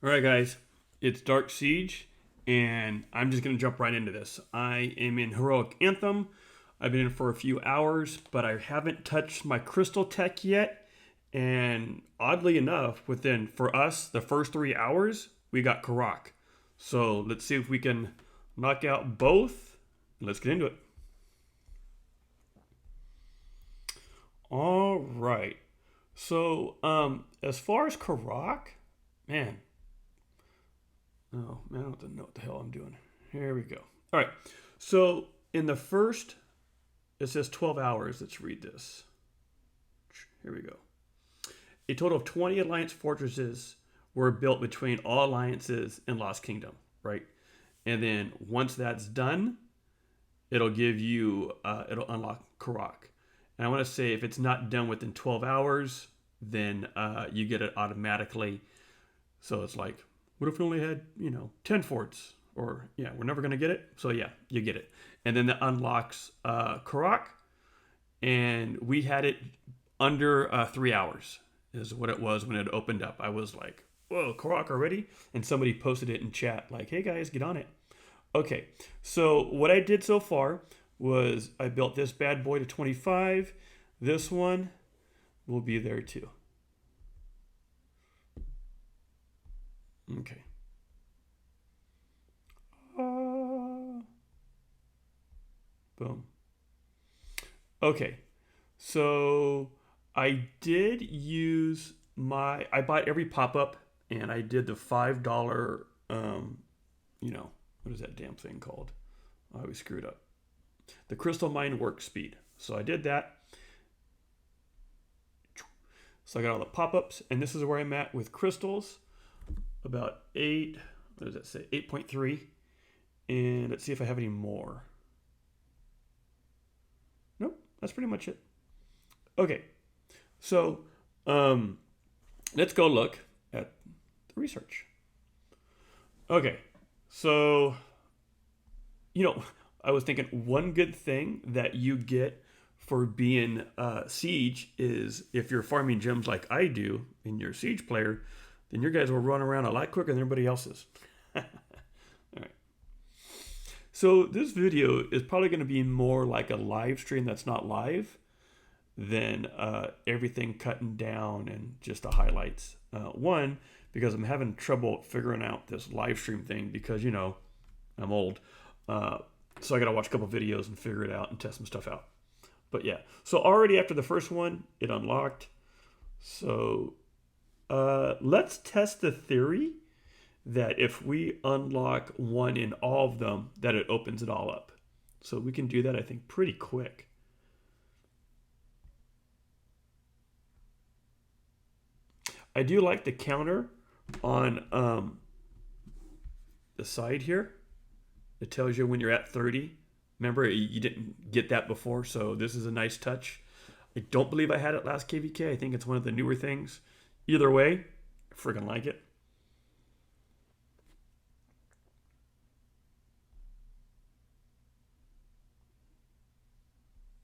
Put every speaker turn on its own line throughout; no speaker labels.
All right, guys, it's Dark Siege, and I'm just going to jump right into this. I am in Heroic Anthem. I've been in for a few hours, but I haven't touched my crystal tech yet. And oddly enough, within, for us, the first 3 hours, we got Karuak. So let's see if we can knock out both. Let's get into it. All right. So, as far as Karuak, man, oh man, I don't know what the hell I'm doing. Here we go. All right. So in the first, it says 12 hours. Let's read this. Here we go. A total of 20 alliance fortresses were built between all alliances in Lost Kingdom, right? And then once that's done, it'll give you, it'll unlock Karuak. And I want to say if it's not done within 12 hours, then you get it automatically. So it's like, what if we only had, 10 forts? Or, yeah, we're never going to get it. So, yeah, you get it. And then that unlocks Karuak. And we had it under 3 hours is what it was when it opened up. I was like, whoa, Karuak already? And somebody posted it in chat like, hey, guys, get on it. Okay, so what I did so far was I built this bad boy to 25. This one will be there too. Okay. Boom. Okay, so I did use I bought every pop-up and I did the $5, what is that damn thing called? I always screwed up. The crystal mine work speed. So I did that. So I got all the pop-ups, and this is where I'm at with crystals. About 8, what does that say? 8.3. And let's see if I have any more. Nope, that's pretty much it. Okay, so let's go look at the research. Okay, so, I was thinking one good thing that you get for being Siege is if you're farming gems like I do in your Siege player, then your guys will run around a lot quicker than everybody else's. All right. So this video is probably going to be more like a live stream that's not live than everything cutting down and just the highlights. One, because I'm having trouble figuring out this live stream thing because, I'm old. So I got to watch a couple videos and figure it out and test some stuff out. But yeah, so already after the first one, it unlocked. So let's test the theory that if we unlock one in all of them, that it opens it all up. So we can do that, I think, pretty quick. I do like the counter on the side here. It tells you when you're at 30. Remember, you didn't get that before, so this is a nice touch. I don't believe I had it last KVK. I think it's one of the newer things. Either way, I friggin' like it.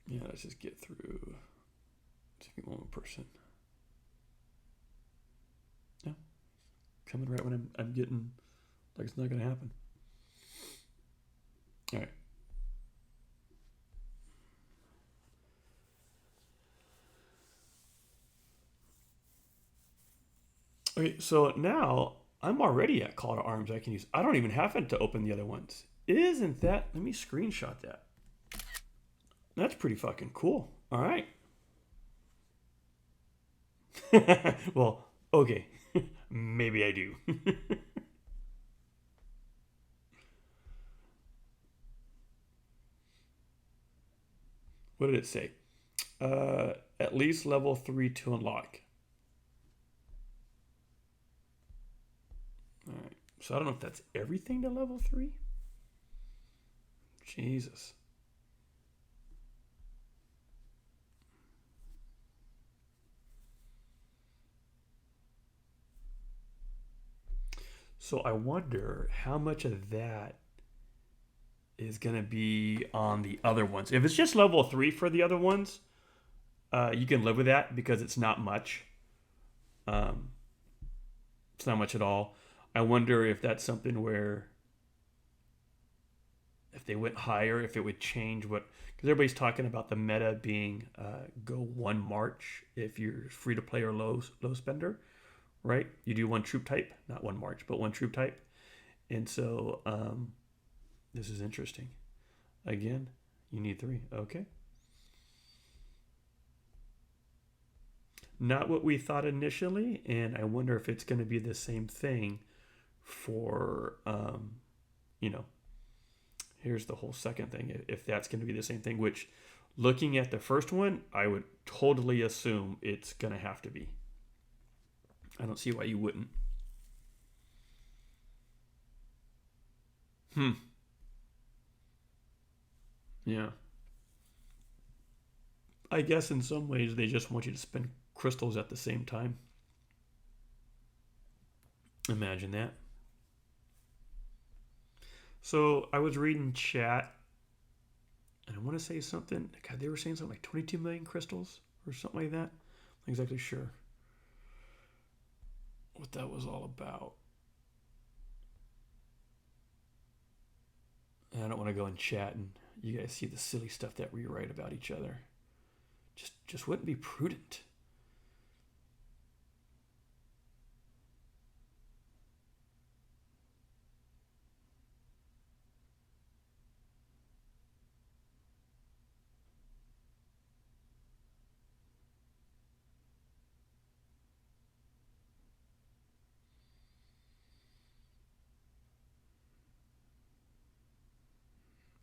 Yeah, let's just get through. Let's get one more person. Yeah, coming right when I'm getting like it's not going to happen. All right. Okay, so now I'm already at call to arms I can use. I don't even have it to open the other ones. Isn't that? Let me screenshot that. That's pretty fucking cool. All right. Well, okay. Maybe I do. What did it say? At least level 3 to unlock. All right. So I don't know if that's everything to level 3. Jesus. So I wonder how much of that is going to be on the other ones. If it's just level 3 for the other ones, you can live with that because it's not much. It's not much at all. I wonder if that's something where if they went higher, if it would change what. Because everybody's talking about the meta being go one march if you're free to play or low spender, right? You do one troop type, not one march, but one troop type. And so this is interesting. Again, you need three. Okay. Not what we thought initially, and I wonder if it's going to be the same thing for, you know, here's the whole second thing. If that's going to be the same thing, which looking at the first one, I would totally assume it's going to have to be. I don't see why you wouldn't. Yeah. I guess in some ways they just want you to spend crystals at the same time. Imagine that. So I was reading chat, and I want to say something. God, they were saying something like 22 million crystals or something like that. I'm not exactly sure what that was all about. And I don't want to go in chat and you guys see the silly stuff that we write about each other. Just wouldn't be prudent.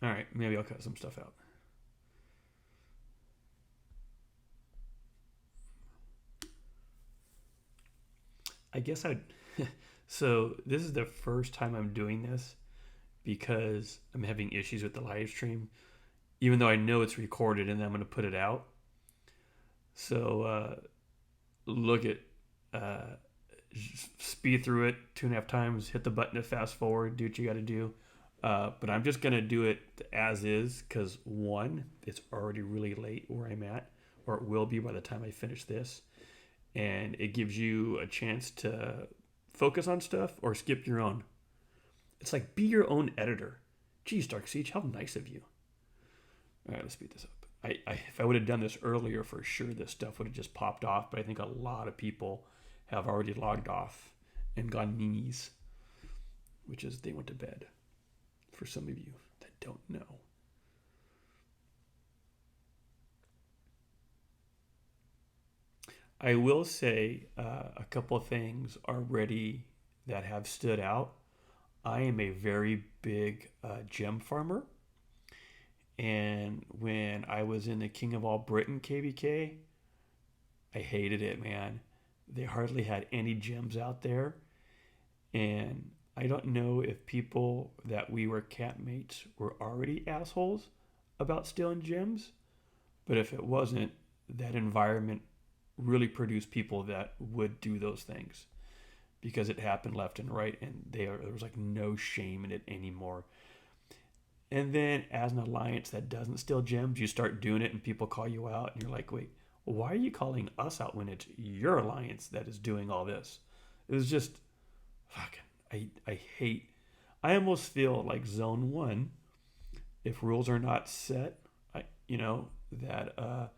All right, maybe I'll cut some stuff out. I guess I'd. So this is the first time I'm doing this because I'm having issues with the live stream, even though I know it's recorded and then I'm going to put it out. So look at speed through it 2.5 times, hit the button to fast forward, do what you got to do. But I'm just going to do it as is because one, it's already really late where I'm at, or it will be by the time I finish this. And it gives you a chance to focus on stuff or skip your own. It's like be your own editor. Geez, Dark Siege, how nice of you. All right, let's speed this up. If I would have done this earlier, for sure, this stuff would have just popped off. But I think a lot of people have already logged off and gone knees, which is they went to bed. For some of you that don't know. I will say a couple of things already that have stood out. I am a very big gem farmer. And when I was in the King of All Britain KVK, I hated it, man. They hardly had any gems out there. And I don't know if people that we were campmates were already assholes about stealing gems, but if it wasn't, that environment really produced people that would do those things because it happened left and right, and there was like no shame in it anymore. And then as an alliance that doesn't steal gems, you start doing it and people call you out and you're like, wait, why are you calling us out when it's your alliance that is doing all this? It was just fucking, I hate, I almost feel like zone one, if rules are not set, that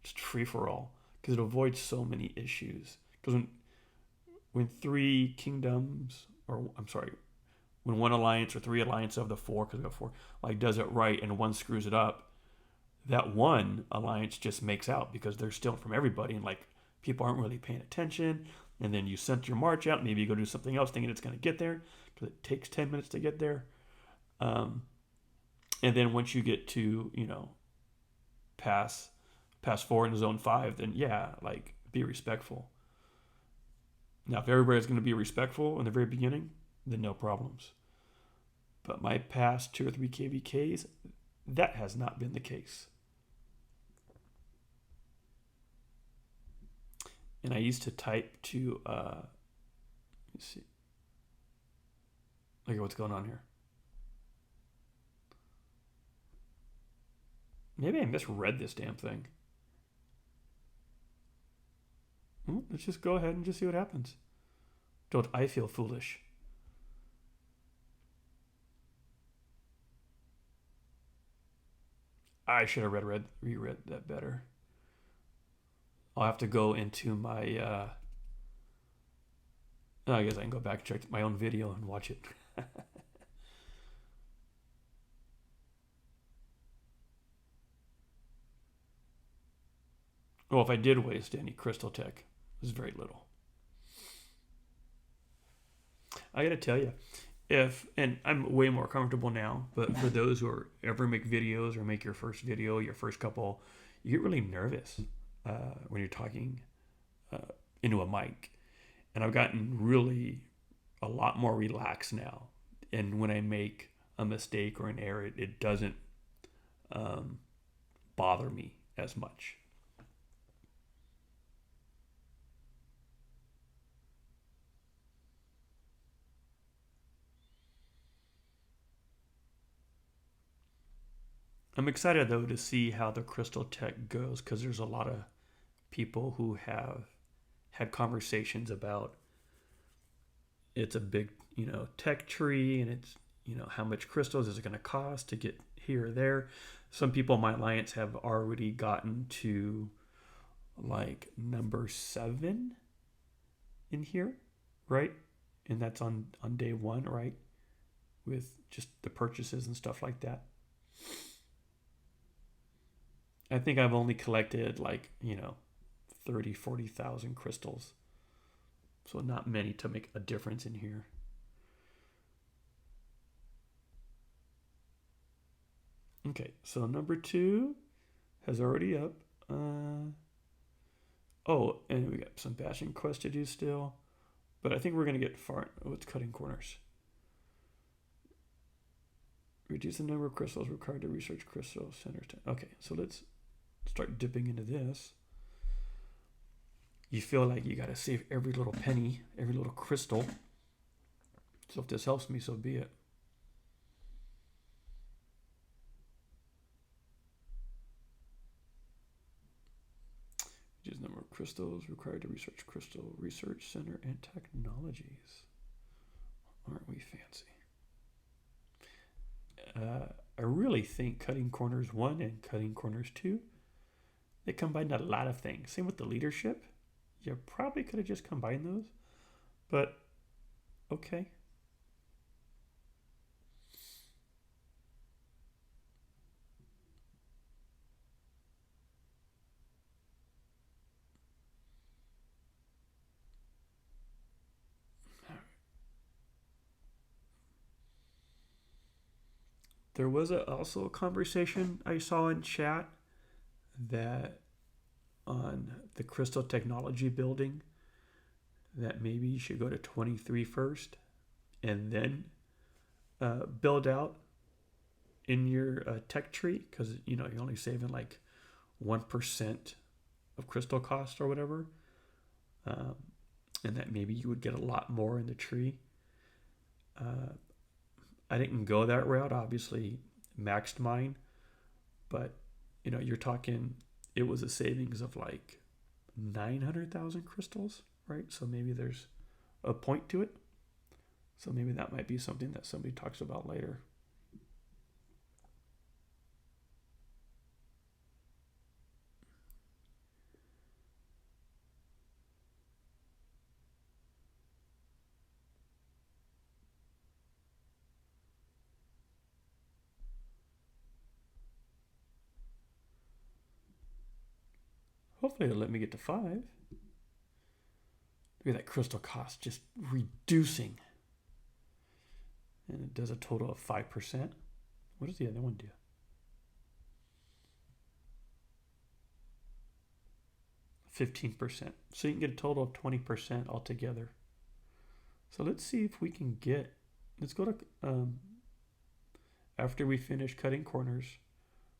just free for all, because it avoids so many issues. Because when three kingdoms, or I'm sorry, when one alliance or three alliances of the four, because we got four, like does it right and one screws it up, that one alliance just makes out because they're stealing from everybody and like people aren't really paying attention. And then you sent your march out, maybe you go do something else thinking it's going to get there because it takes 10 minutes to get there. And then once you get to, pass 4 into zone 5, then yeah, like be respectful. Now, if everybody's going to be respectful in the very beginning, then no problems. But my past 2 or 3 KVKs, that has not been the case. And I used to type to, let's see. Look at what's going on here. Maybe I misread this damn thing. Let's just go ahead and just see what happens. Don't I feel foolish? I should have reread that better. I'll have to go into my. I guess I can go back and check my own video and watch it. Well, if I did waste any crystal tech, it was very little. I gotta tell you, if and I'm way more comfortable now, but for those who are ever make videos or make your first video, your first couple, you get really nervous when you're talking uh, into a mic, and I've gotten really a lot more relaxed now. And when I make a mistake or an error, it doesn't um, bother me as much. I'm excited though to see how the crystal tech goes because there's a lot of people who have had conversations about it's a big, tech tree and it's, how much crystals is it going to cost to get here or there. Some people in my alliance have already gotten to like number 7 in here, right? And that's on day 1, right? With just the purchases and stuff like that. I think I've only collected like, 30, 40,000 crystals. So not many to make a difference in here. Okay, so number 2 has already up. Oh, and we got some bashing quests to do still. But I think we're going to get far. Oh, it's cutting corners. Reduce the number of crystals required to research crystal centers. Okay, so let's start dipping into this. You feel like you got to save every little penny, every little crystal. So if this helps me, so be it. Reduce the number of crystals required to research crystal research center and technologies. Aren't we fancy? I really think Cutting Corners 1 and Cutting Corners 2, they combined a lot of things. Same with the leadership. You probably could have just combined those, but okay. There was also a conversation I saw in chat that on the Crystal Technology building that maybe you should go to 23 first and then build out in your tech tree because you're only saving like 1% of crystal cost or whatever, um, and that maybe you would get a lot more in the tree. I didn't go that route, obviously maxed mine, but you're talking it was a savings of like 900,000 crystals, right? So maybe there's a point to it. So maybe that might be something that somebody talks about later. Hopefully it'll let me get to 5. Look at that crystal cost just reducing. And it does a total of 5%. What does the other one do? 15%. So you can get a total of 20% altogether. So let's see if we can get. Let's go to after we finish cutting corners,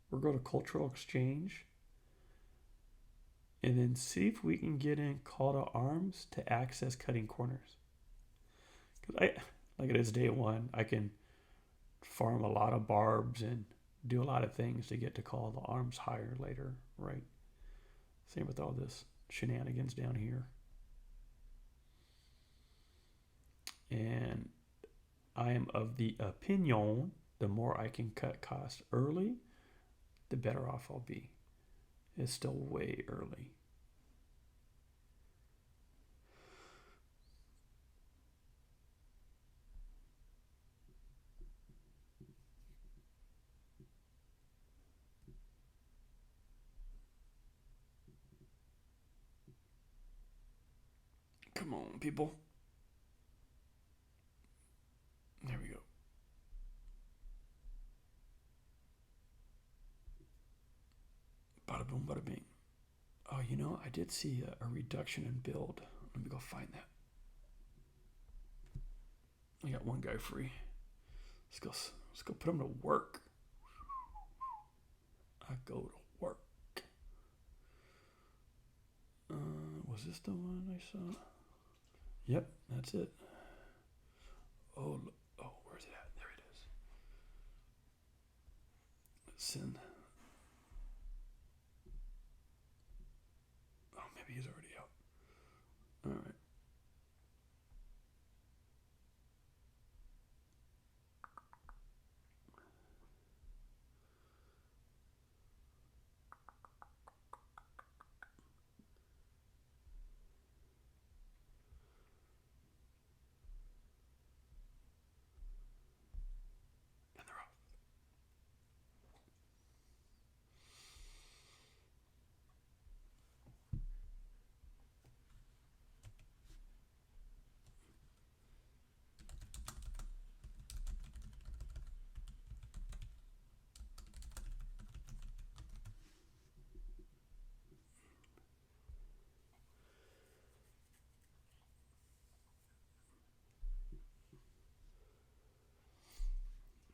we'll go to cultural exchange, and then see if we can get in call to arms to access cutting corners. Because like it is day 1, I can farm a lot of barbs and do a lot of things to get to call the arms higher later, right? Same with all this shenanigans down here. And I am of the opinion the more I can cut costs early, the better off I'll be. It's still way early. Come on, people. There we go. Bada boom, bada bing. Oh, you know, I did see a reduction in build. Let me go find that. I got one guy free. Let's go put him to work. I go to work. Was this the one I saw? Yep, that's it. Oh, where's it at? There it is. Let's send. Oh, maybe he's already out. All right. And they're off.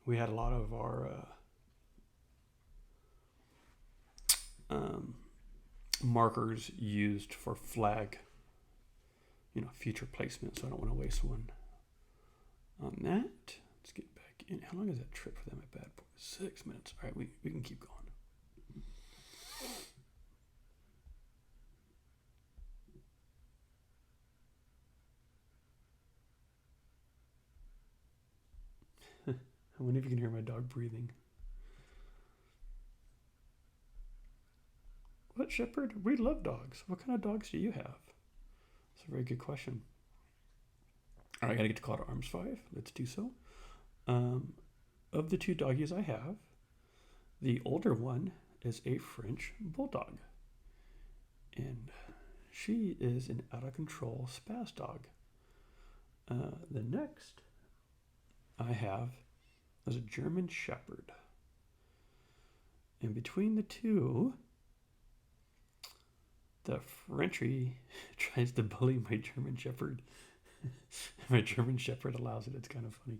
We had a lot of our markers used for flag, future placement, so I don't want to waste one on that. Let's get back in. How long is that trip for them at Bad Boy? 6 minutes. All right, we can keep going. I wonder if you can hear my dog breathing. What, Shepherd? We love dogs. What kind of dogs do you have? That's a very good question. All right, I got to get to Call to Arms 5. Let's do so. Of the two doggies I have, the older one is a French bulldog. And she is an out-of-control spaz dog. The next I have is a German Shepherd. And between the two, the Frenchie tries to bully my German Shepherd. My German Shepherd allows it. It's kind of funny.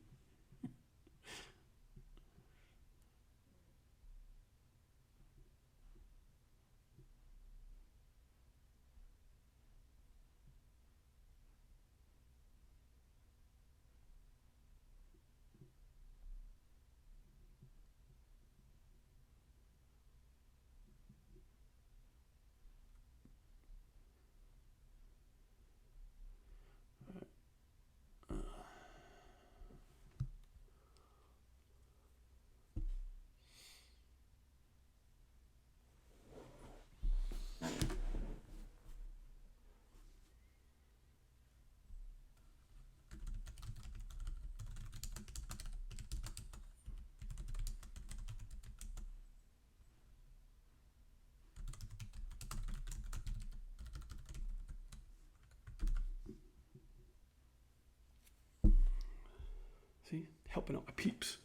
See, helping out my peeps.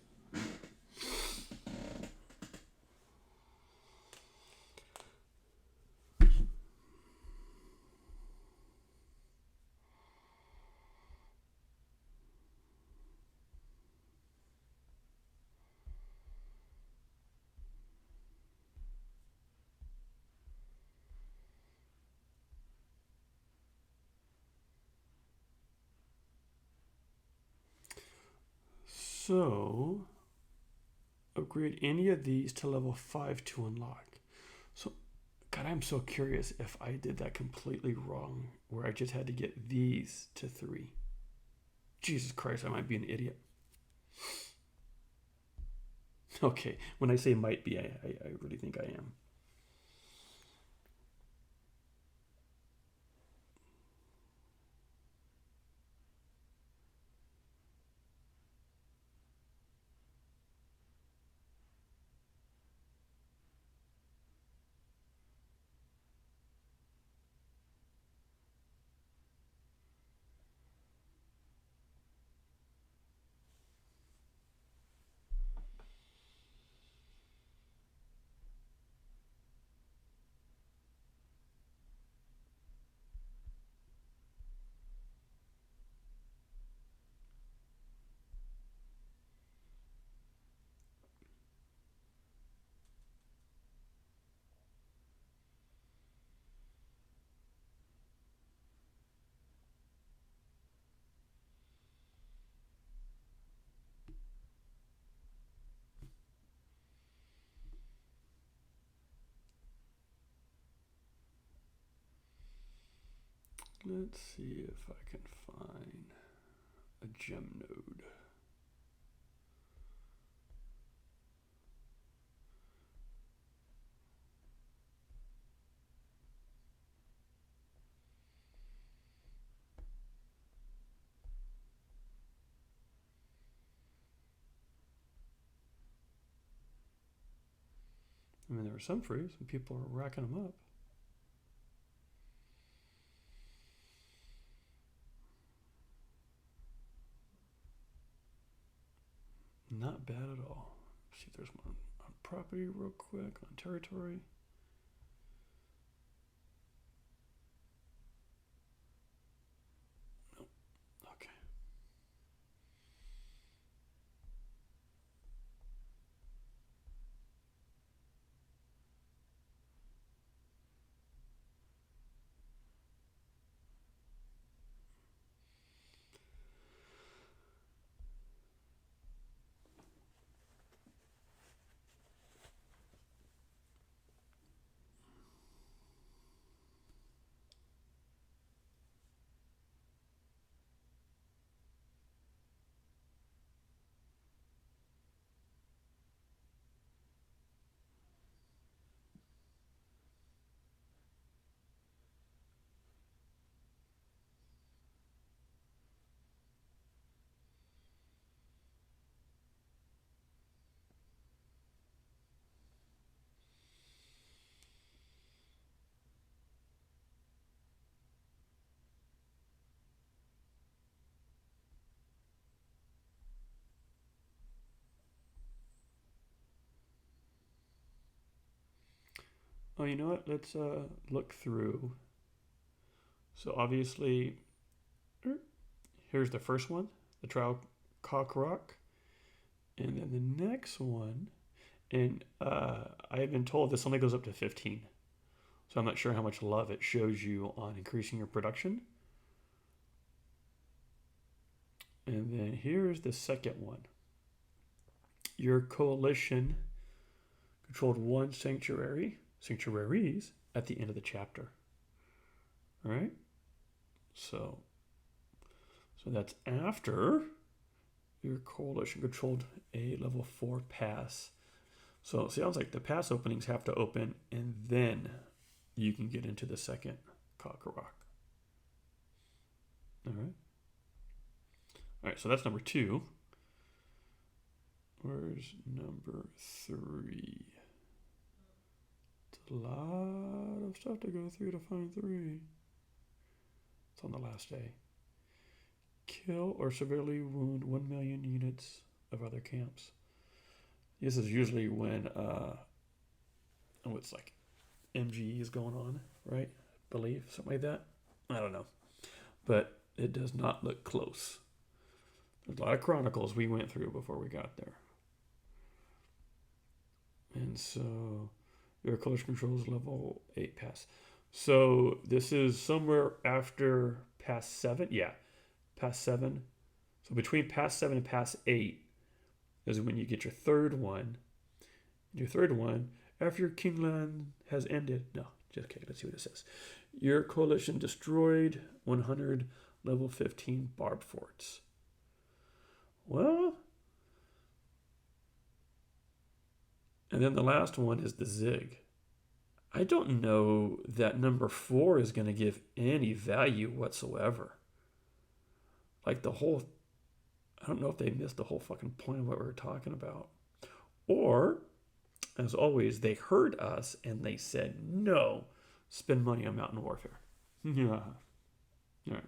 So, upgrade any of these to level 5 to unlock. So, God, I'm so curious if I did that completely wrong, where I just had to get these to 3. Jesus Christ, I might be an idiot. Okay, when I say might be, I really think I am. Let's see if I can find a gem node. I mean, there are some free, some people are racking them up. Not bad at all. Let's see if there's one on property real quick, on territory. Nope. Okay. Oh, you know what? Let's look through. So obviously, here's the first one, the trial Karuak, and then the next one, and I have been told this only goes up to 15. So I'm not sure how much love it shows you on increasing your production. And then here's the second one. Your coalition controlled one sanctuaries at the end of the chapter. All right. So that's after your coalition controlled a level 4 pass. So it sounds like the pass openings have to open, and then you can get into the second Karuak. All right. All right, so that's number 2. Where's number 3? It's a lot of stuff to go through to find 3. It's on the last day. Kill or severely wound 1 million units of other camps. This is usually when it's like MGE is going on, right? Believe something like that. I don't know, but it does not look close. There's a lot of chronicles we went through before we got there, and so your coalition controls level 8 pass. So this is somewhere after pass 7. Yeah, pass 7. So between pass 7 and pass 8 is when you get your third one. Your third one, after your kingland has ended. No, just kidding. Let's see what it says. Your coalition destroyed 100 level 15 barbed forts. Well, And then the last one is the zig. I don't know that number 4 is going to give any value whatsoever. Like the whole, I don't know if they missed the whole fucking point of what we were talking about. Or, as always, they heard us and they said, no, spend money on Mountain Warfare. Yeah. All right.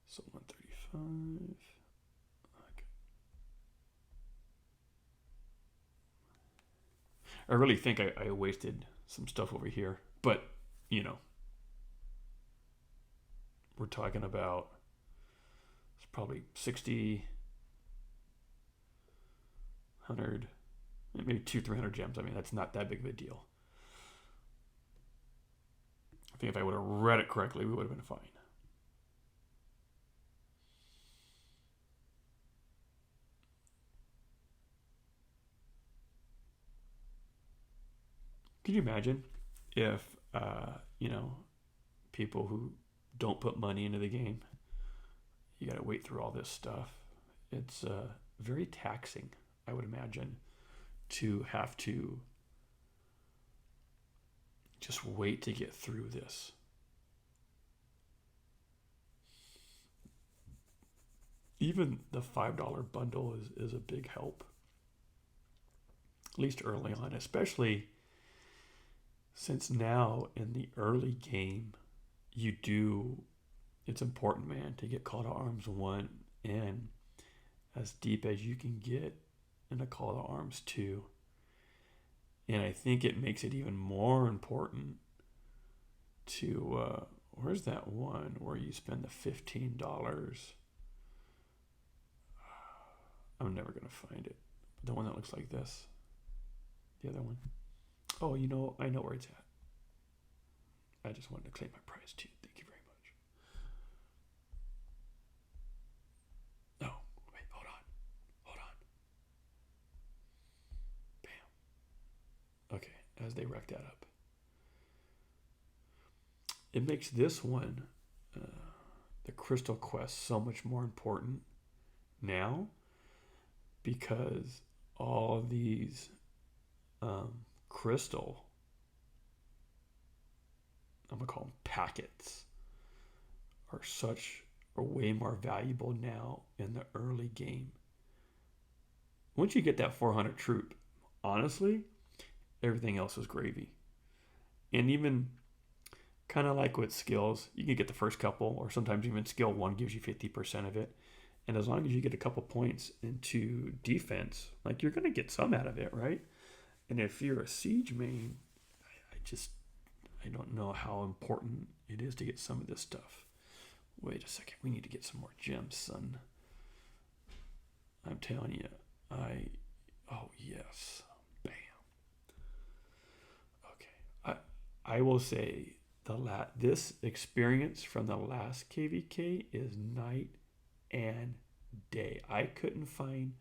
So 135. Okay. I really think I wasted some stuff over here. But, you know, we're talking about it's probably 60, 100, maybe 200-300 gems. I mean, that's not that big of a deal. I think if I would have read it correctly, we would have been fine. Could you imagine if, you know, people who don't put money into the game, you got to wait through all this stuff? It's very taxing, I would imagine, to have to just wait to get through this. Even the $5 bundle is a big help, at least early on, especially since now in the early game, it's important, man, to get Call to Arms 1 in as deep as you can get in a Call to Arms 2. And I think it makes it even more important to, where's that one where you spend the $15? I'm never going to find it. The one that looks like this. The other one. Oh, you know, I know where it's at. I just wanted to claim my prize too. Thank you very much. Oh, wait, hold on. Bam. Okay, as they rack that up. It makes this one, the Crystal Quest, so much more important now because all these crystal, I'm gonna call them packets, are way more valuable now in the early game. Once you get that 400 troop, honestly, everything else is gravy. And even kind of like with skills, you can get the first couple, or sometimes even skill 1 gives you 50% of it. And as long as you get a couple points into defense, like you're gonna get some out of it, right? And if you're a siege main, I don't know how important it is to get some of this stuff. Wait a second, we need to get some more gems, son. I'm telling you, oh yes, bam. Okay, I will say this experience from the last KVK is night and day. I couldn't find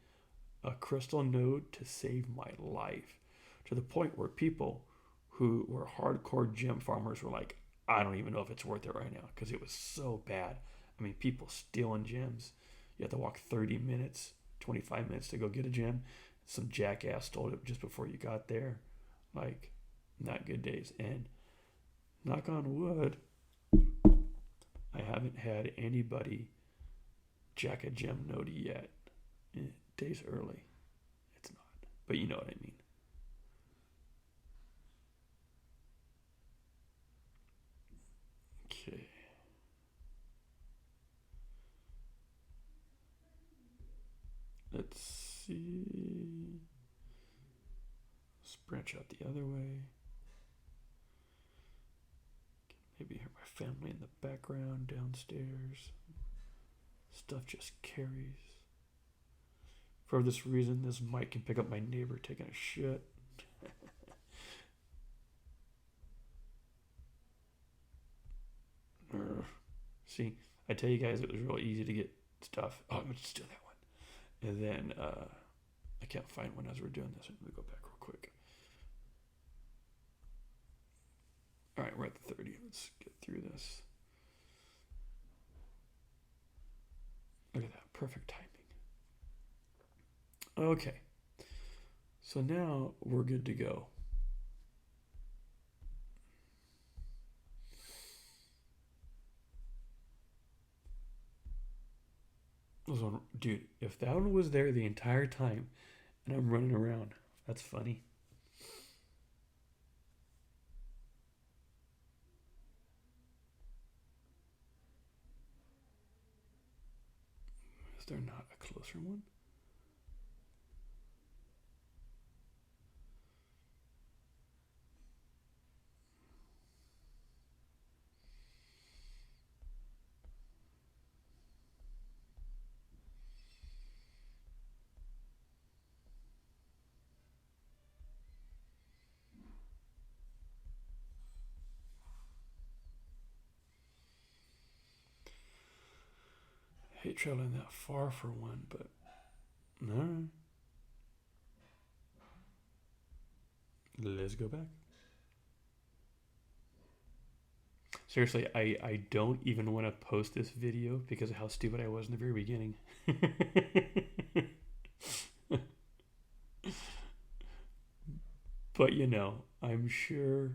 a crystal node to save my life, to the point where people who were hardcore gem farmers were like, I don't even know if it's worth it right now because it was so bad. I mean, people stealing gems. You have to walk 30 minutes, 25 minutes to go get a gem. Some jackass stole it just before you got there. Like, not good days. And knock on wood, I haven't had anybody jack a gem node yet. Days early. It's not. But you know what I mean. Okay. Let's see. Let's branch out the other way. Maybe hear my family in the background downstairs. Stuff just carries. For this reason, this mic can pick up my neighbor taking a shit. See, I tell you guys it was real easy to get stuff. Oh, I'm going to steal that one. And then I can't find one as we're doing this. Let me go back real quick. All right, we're at the 30. Let's get through this. Look at that, perfect timing. Okay, so now we're good to go. Dude, if that one was there the entire time and I'm running around, that's funny. Is there not a closer one? I hate traveling that far for one, but no. Let's go back. Seriously, I don't even want to post this video because of how stupid I was in the very beginning. But you know, I'm sure.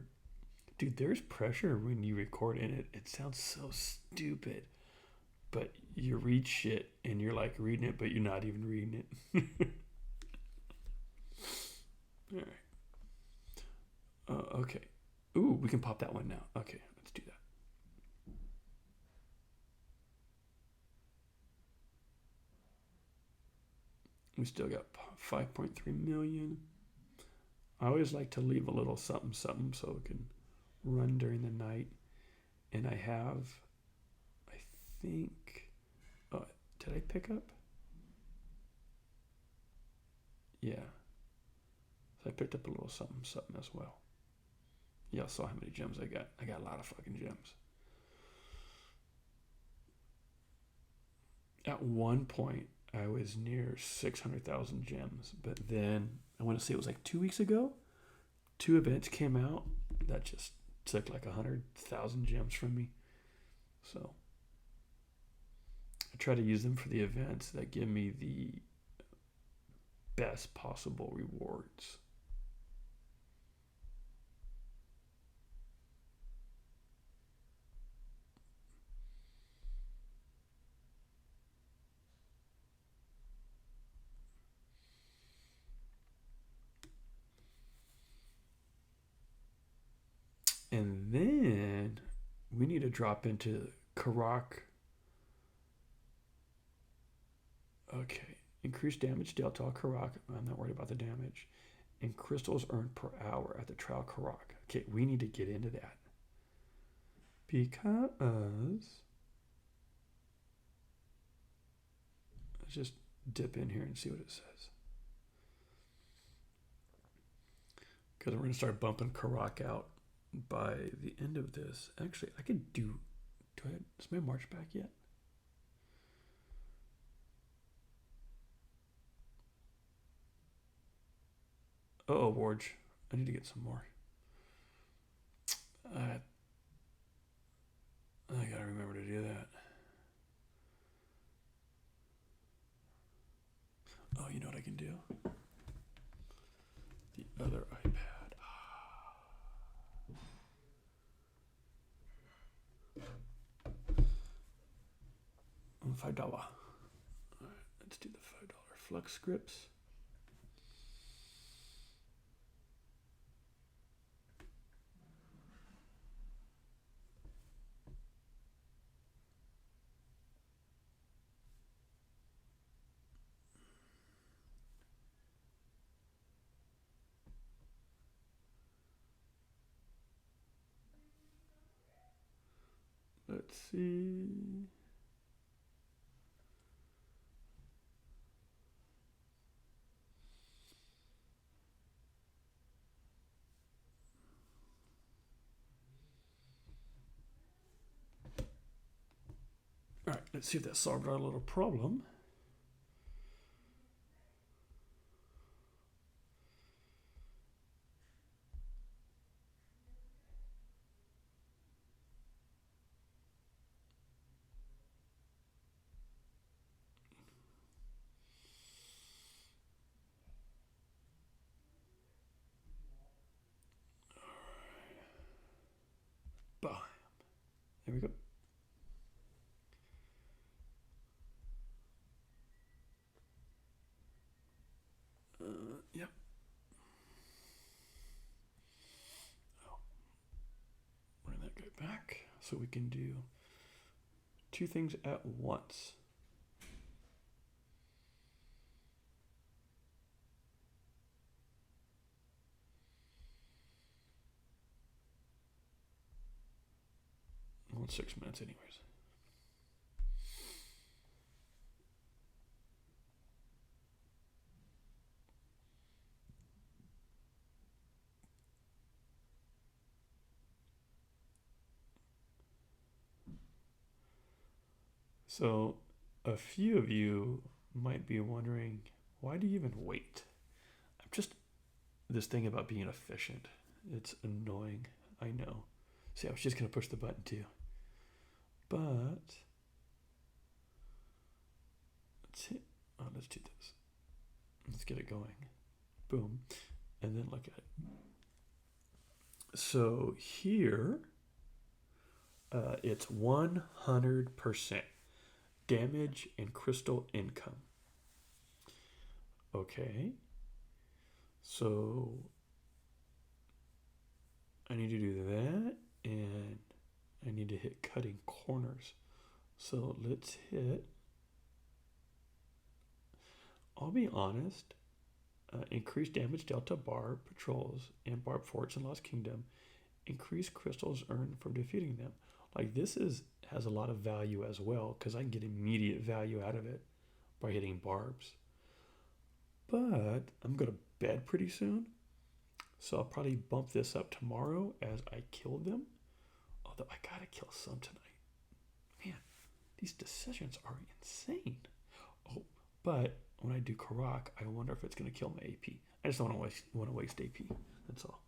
Dude, there's pressure when you record in it. It sounds so stupid. But you read shit and you're like reading it, but you're not even reading it. All right. Okay. Ooh, we can pop that one now. Okay, let's do that. We still got 5.3 million. I always like to leave a little something something so it can run during the night. And I have, I think, did I pick up? Yeah. So I picked up a little something something as well. Y'all saw how many gems I got. I got a lot of fucking gems. At one point, I was near 600,000 gems. But then, I want to say it was like 2 weeks ago, 2 events came out that just took like 100,000 gems from me. So, I try to use them for the events that give me the best possible rewards. And then we need to drop into Karuak. Okay. Increased damage dealt to all Karuak. I'm not worried about the damage. And crystals earned per hour at the trial Karuak. Okay, we need to get into that. Because let's just dip in here and see what it says. Because we're going to start bumping Karuak out by the end of this. Actually, I could do is my March back yet? Oh, Warge. I need to get some more. I gotta remember to do that. Oh, you know what I can do? The other iPad. $5. All right, let's do the $5 Flux scripts. Let's see. All right, let's see if that solved our little problem. There we go. Yep. Oh, bring that guy back so we can do two things at once. Well, it's 6 minutes anyways. So a few of you might be wondering, why do you even wait? I'm just this thing about being efficient. It's annoying. I know. See, I was just gonna push the button too. But let's do this. Let's get it going. Boom. And then look at it. So here, it's 100% damage and crystal income. Okay. So I need to do that, and I need to hit cutting corners. So let's hit, I'll be honest, increased damage delta barb patrols and barb forts in Lost Kingdom. Increased crystals earned from defeating them. Like this has a lot of value as well because I can get immediate value out of it by hitting barbs. But I'm going to bed pretty soon. So I'll probably bump this up tomorrow as I kill them. Although I gotta kill some tonight. Man, these decisions are insane. Oh, but when I do Karuak, I wonder if it's gonna kill my AP. I just don't want to waste AP. That's all.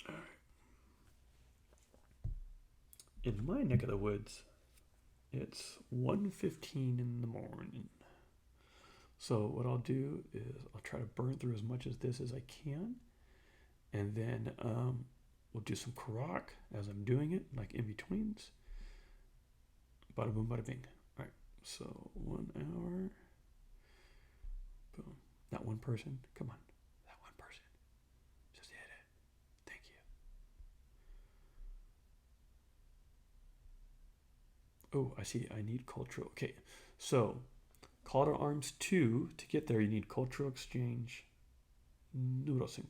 All right. In my neck of the woods, it's 1:15 in the morning. So what I'll do is I'll try to burn through as much of this as I can, and then we'll do some Karuak as I'm doing it, like in betweens. Bada boom, bada bing. All right, so 1 hour. Boom. That one person. Come on, that one person. Just hit it. Thank you. Oh, I see. I need cultural. Okay, so Call to Arms 2. To get there, you need cultural exchange. Número 5.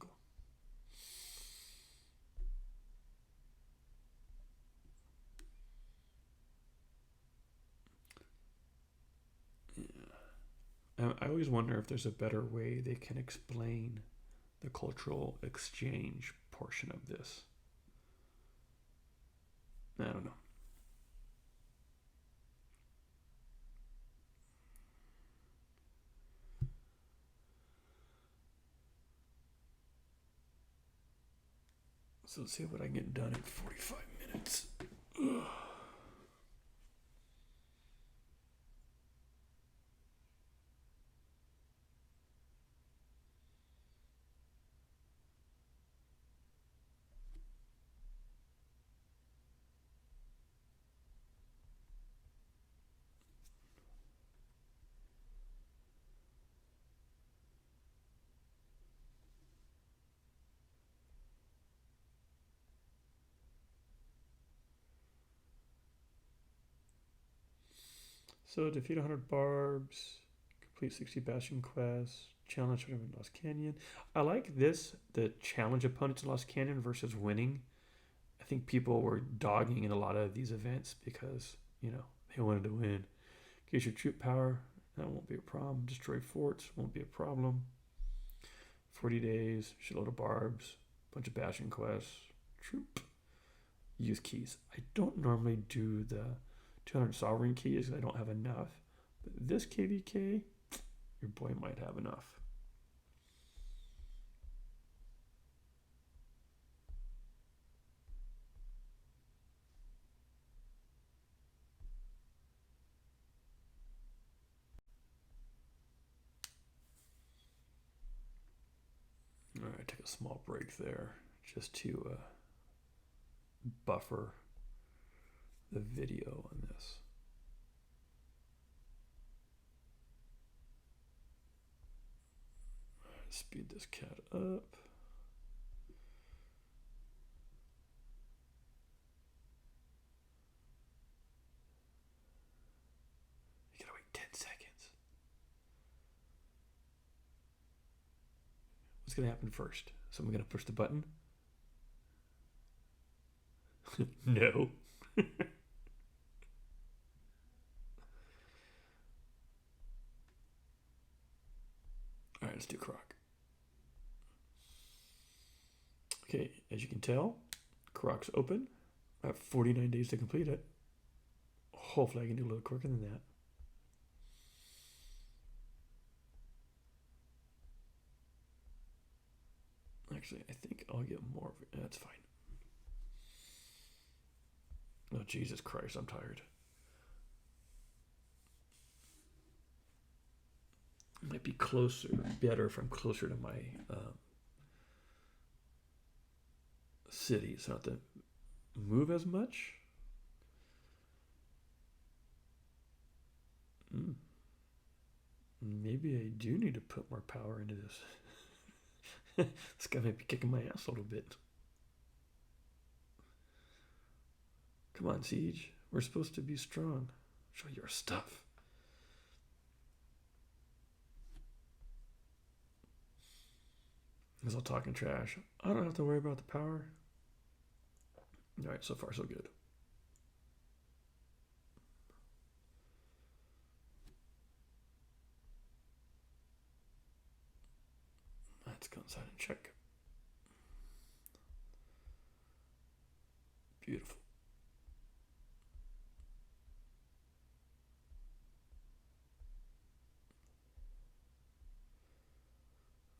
I always wonder if there's a better way they can explain the cultural exchange portion of this. I don't know. So let's see what I can get done in 45 minutes. Ugh. So defeat 100 barbs, complete 60 bastion quests, challenge in Lost Canyon. I like this, the challenge opponents in Lost Canyon versus winning. I think people were dogging in a lot of these events because, they wanted to win. Increase your troop power, that won't be a problem. Destroy forts, won't be a problem. 40 days, shitload of barbs, bunch of bastion quests, troop. Use keys. I don't normally do the 200 sovereign keys because I don't have enough. But this KVK, your boy might have enough. I took a small break there just to buffer the video on this. Speed this cat up. You gotta wait 10 seconds. What's gonna happen first? Someone gonna push the button? No. All right, let's do Karuak. Okay, as you can tell, Karuak's open. I have 49 days to complete it. Hopefully I can do a little quicker than that. Actually, I think I'll get more of it. That's fine. Oh, Jesus Christ, I'm tired. It might be closer, better if I'm closer to my city, so I don't have to move as much. Maybe I do need to put more power into this. This guy might be kicking my ass a little bit. Come on, Siege. We're supposed to be strong. Show your stuff. He's all talking trash. I don't have to worry about the power. Alright, so far so good. Let's go inside and check. Beautiful.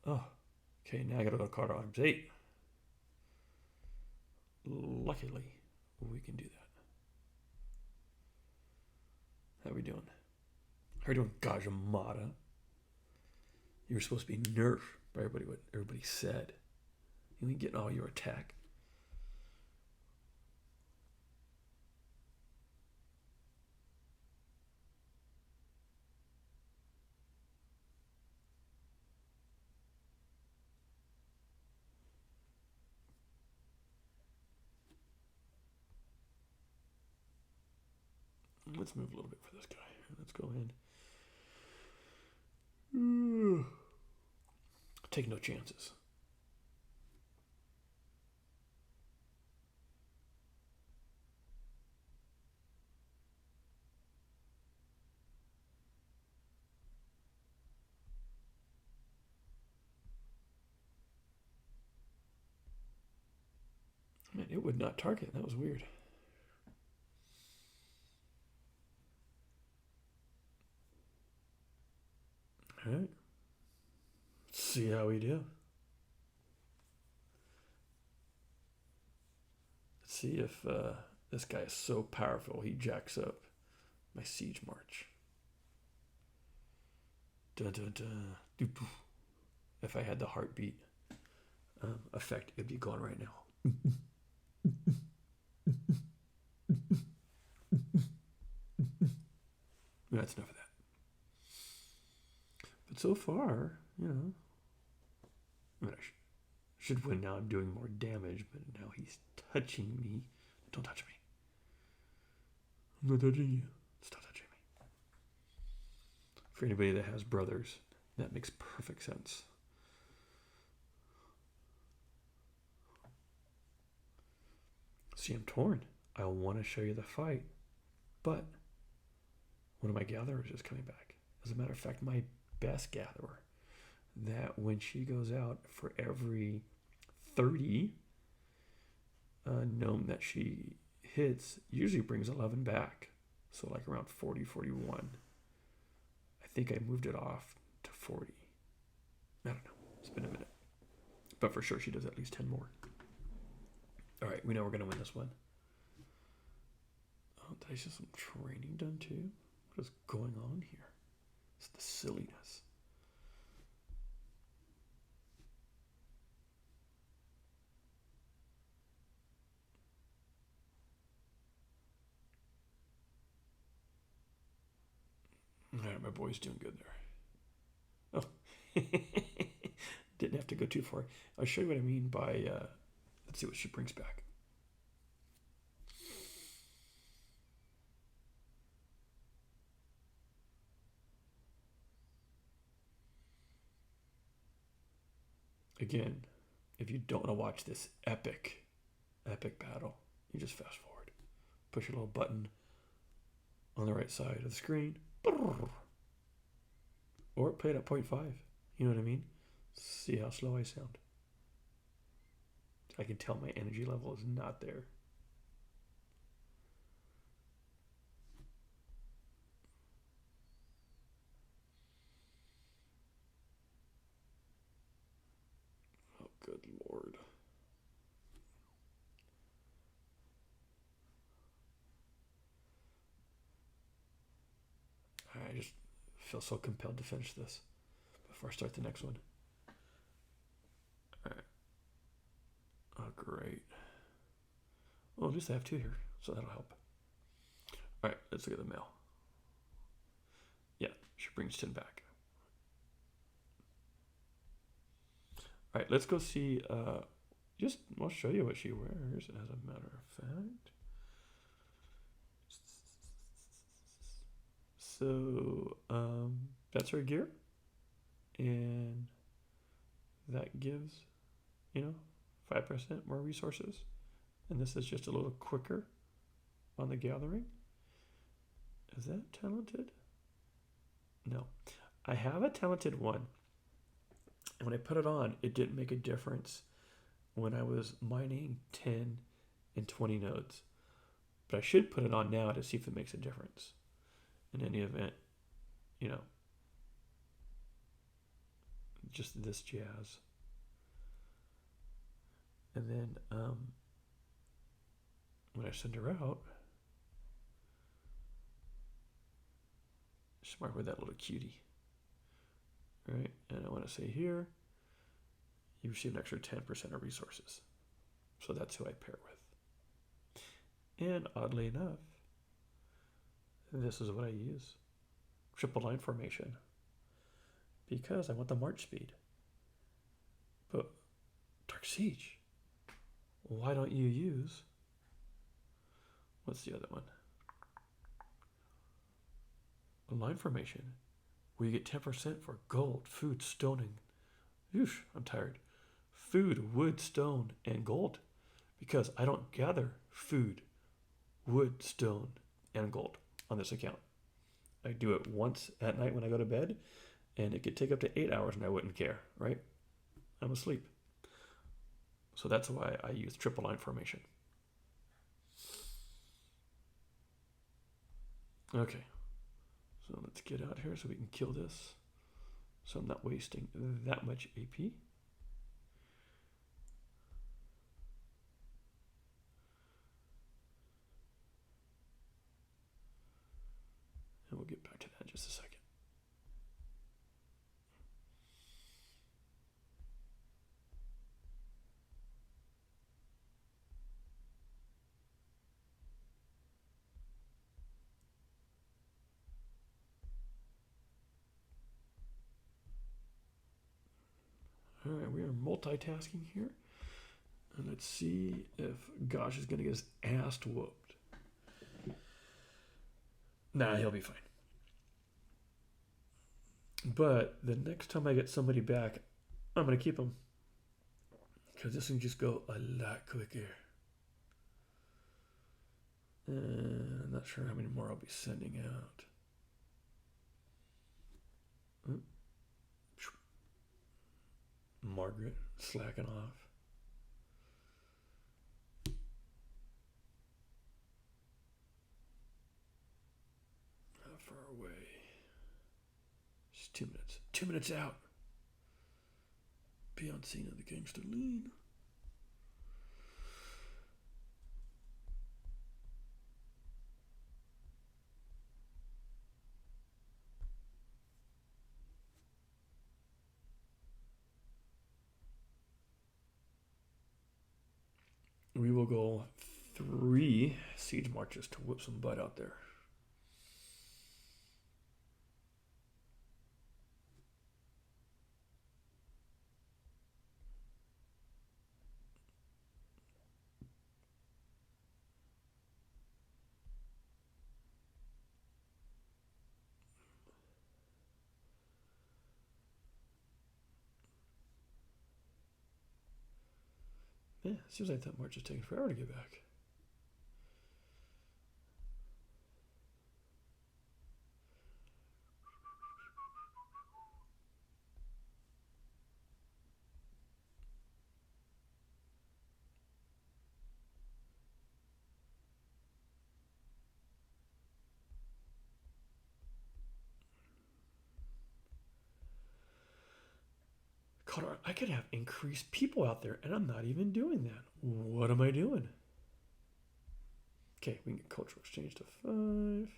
Oh, okay, now I gotta go to Card Arms 8. Luckily, we can do that. How are we doing? How are we doing, Gajamada? You were supposed to be nerfed by what everybody said. You ain't getting all your attack. Let's move a little bit for this guy. Let's go in. Take no chances. Man, it would not target. That was weird. All right. Let's see how we do. Let's see if this guy is so powerful he jacks up my siege march. Dun, dun, dun. If I had the heartbeat effect, it'd be gone right now. That's enough of that. But so far, you know, I mean, I should win now. I'm doing more damage, but now he's touching me. Don't touch me. I'm not touching you. Stop touching me. For anybody that has brothers, that makes perfect sense. See, I'm torn. I want to show you the fight, but one of my gatherers is coming back. As a matter of fact, my best gatherer, that when she goes out, for every 30 gnome that she hits, usually brings 11 back. So like around 40, 41. I think I moved it off to 40. I don't know. It's been a minute. But for sure she does at least 10 more. All right, we know we're going to win this one. Oh, did I see some training done too? What is going on here? It's the silliness. All right, my boy's doing good there. Oh, didn't have to go too far. I'll show you what I mean by. Let's see what she brings back. Again, if you don't want to watch this epic battle, you just fast forward. Push a little button on the right side of the screen. Or play it at 0.5. You know what I mean? See how slow I sound. I can tell my energy level is not there. Oh, good Lord. I just feel so compelled to finish this before I start the next one. All right. Oh, great. Well, at least I have 2 here, so that'll help. All right, let's look at the mail. Yeah, she brings 10 back. All right, let's go see. I'll show you what she wears, as a matter of fact. So, that's her gear. And that gives, 5% more resources. And this is just a little quicker on the gathering. Is that talented? No. I have a talented one. And when I put it on, it didn't make a difference when I was mining 10 and 20 nodes. But I should put it on now to see if it makes a difference. In any event, just this jazz. And then when I send her out, smart with that little cutie. Right? And I want to say here, you receive an extra 10% of resources. So that's who I pair with. And oddly enough, this is what I use. Triple line formation. Because I want the march speed. But Dark Siege, why don't you use, what's the other one? A line formation, where you get 10% for gold, food, stoning. Oof, I'm tired. Food, wood, stone, and gold. Because I don't gather food, wood, stone, and gold on this account. I do it once at night when I go to bed, and it could take up to 8 hours and I wouldn't care, right? I'm asleep. So that's why I use triple line formation. Okay. So let's get out here so we can kill this. So I'm not wasting that much AP. And we'll get back to that in just a second. All right, we are multitasking here. And let's see if Gosh is going to get his ass whooped. Nah, he'll be fine. But the next time I get somebody back, I'm going to keep him. Because this can just go a lot quicker. And I'm not sure how many more I'll be sending out. Margaret slacking off. How far away? Just 2 minutes. 2 minutes out. Beyond scene of the gangster lean. We will go 3 siege marches to whip some butt out there. Yeah, it seems like that march is taking forever to get back. Colorado, I could have increased people out there, and I'm not even doing that. What am I doing? Okay, we can get cultural exchange to 5.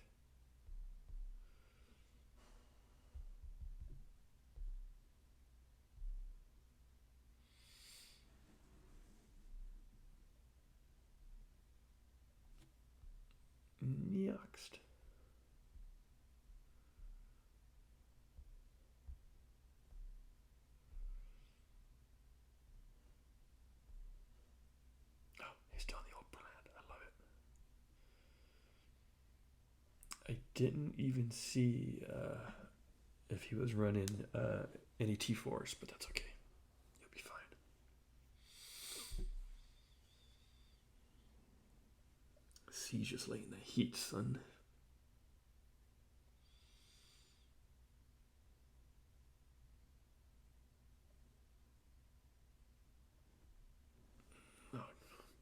Next. Oh, he's still on the old plan. I love it. I didn't even see if he was running any T4s, but that's okay. You'll be fine. He's just laying the heat, son. Oh,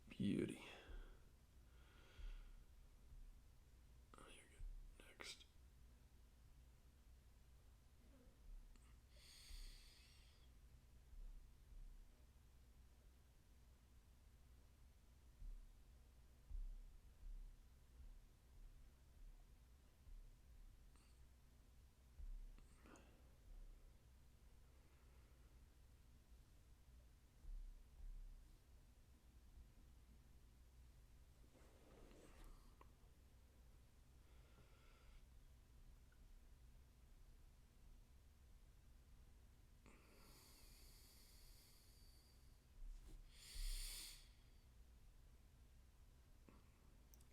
beauty. Oh, you're good. Next.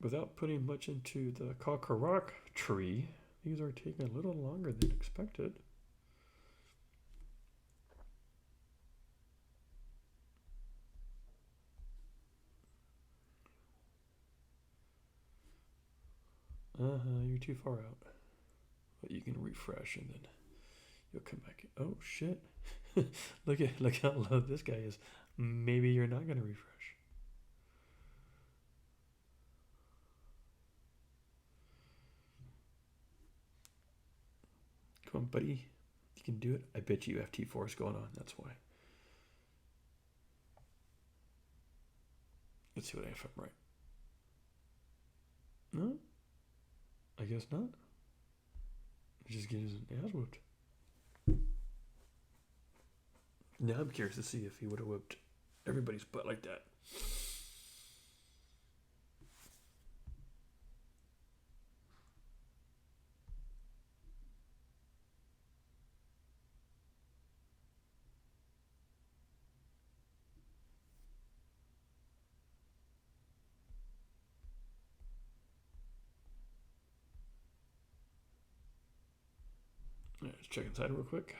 Without putting much into the Karuak tree, these are taking a little longer than expected. You're too far out. But you can refresh and then you'll come back. Oh shit. look how low this guy is. Maybe you're not gonna refresh. Come on, buddy. You can do it. I bet you have T4s going on, that's why. Let's see what if I'm right. No? I guess not. Just getting his ass whooped. Now I'm curious to see if he would have whipped everybody's butt like that. Alright, let's check inside real quick.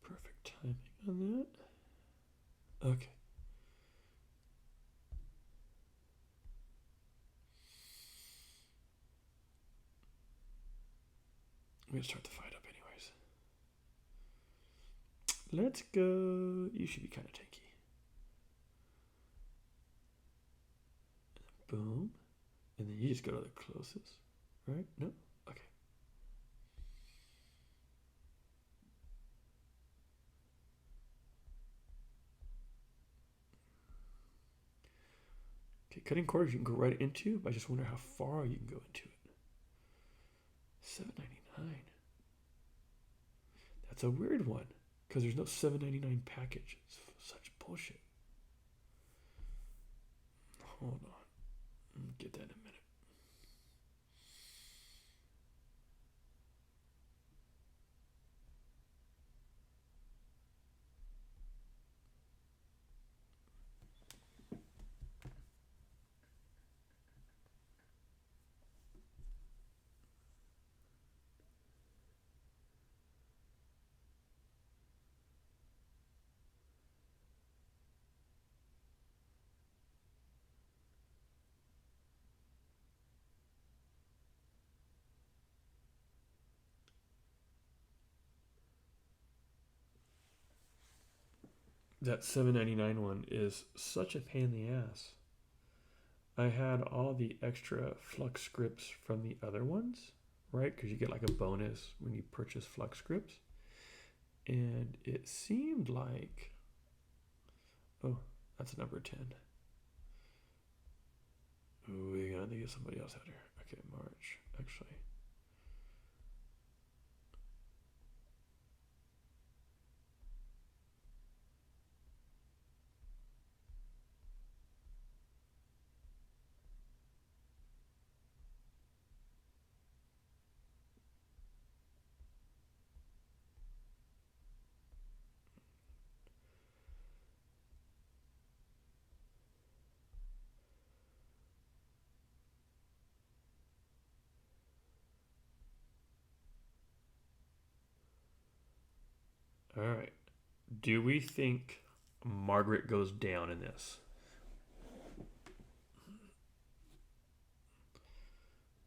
Perfect timing on that. Okay. I'm gonna start the fight up anyways. Let's go. You should be kind of tanky. Boom. And then you just go to the closest, right? No? Okay. Okay, cutting corners you can go right into, but I just wonder how far you can go into it. $7.99. That's a weird one, because there's no $7.99 package. It's such bullshit. Hold on. Get that in a minute. that 799 one is such a pain in the ass. I had all the extra flux scripts from the other ones, right? Because you get like a bonus when you purchase flux scripts. And it seemed like, oh, that's number 10. Ooh, we gotta get somebody else out here. Okay, March, actually. All right. Do we think Margaret goes down in this?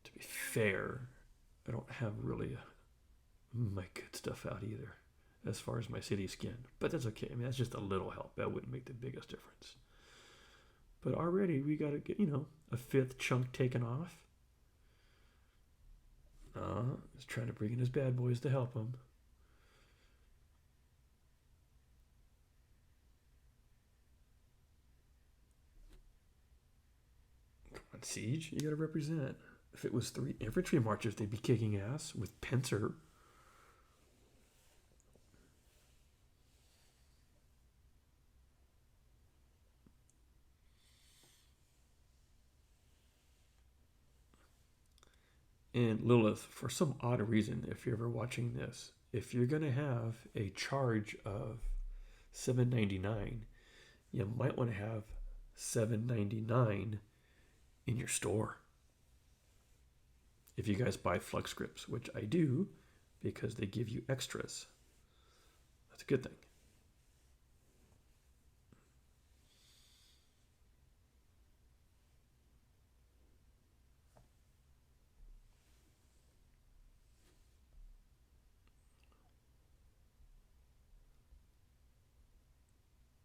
To be fair, I don't have really my good stuff out either as far as my city skin. But that's okay. I mean, that's just a little help. That wouldn't make the biggest difference. But already we got to get, a fifth chunk taken off. He's trying to bring in his bad boys to help him. Come on, Siege, you got to represent. If it was 3 infantry marchers, they'd be kicking ass with Pincer. And Lilith, for some odd reason, if you're ever watching this, if you're going to have a charge of $7.99, you might want to have $7.99 in your store. If you guys buy flux scripts, which I do, because they give you extras. That's a good thing.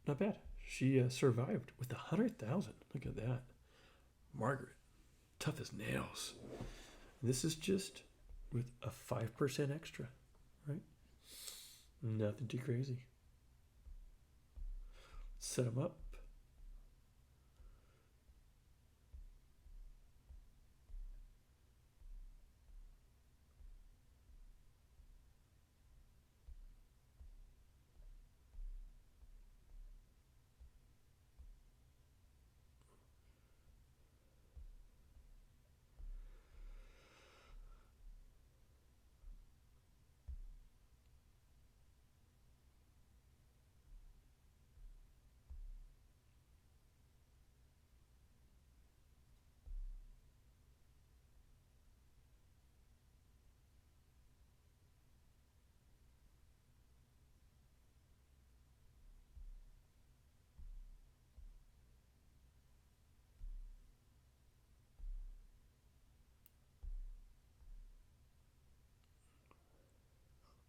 Not bad. She survived with 100,000. Look at that. Margaret, tough as nails. This is just with a 5% extra, right? Nothing too crazy. Set them up.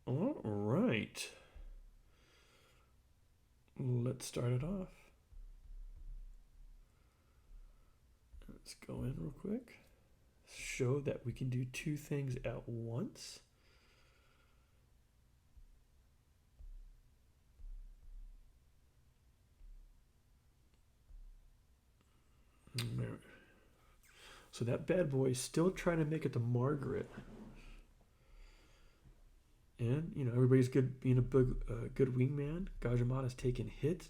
All right. Let's start it off. Let's go in real quick. Show that we can do 2 things at once. So that bad boy is still trying to make it to Margaret. And, everybody's good being a good wingman. Gajamada's taking hits.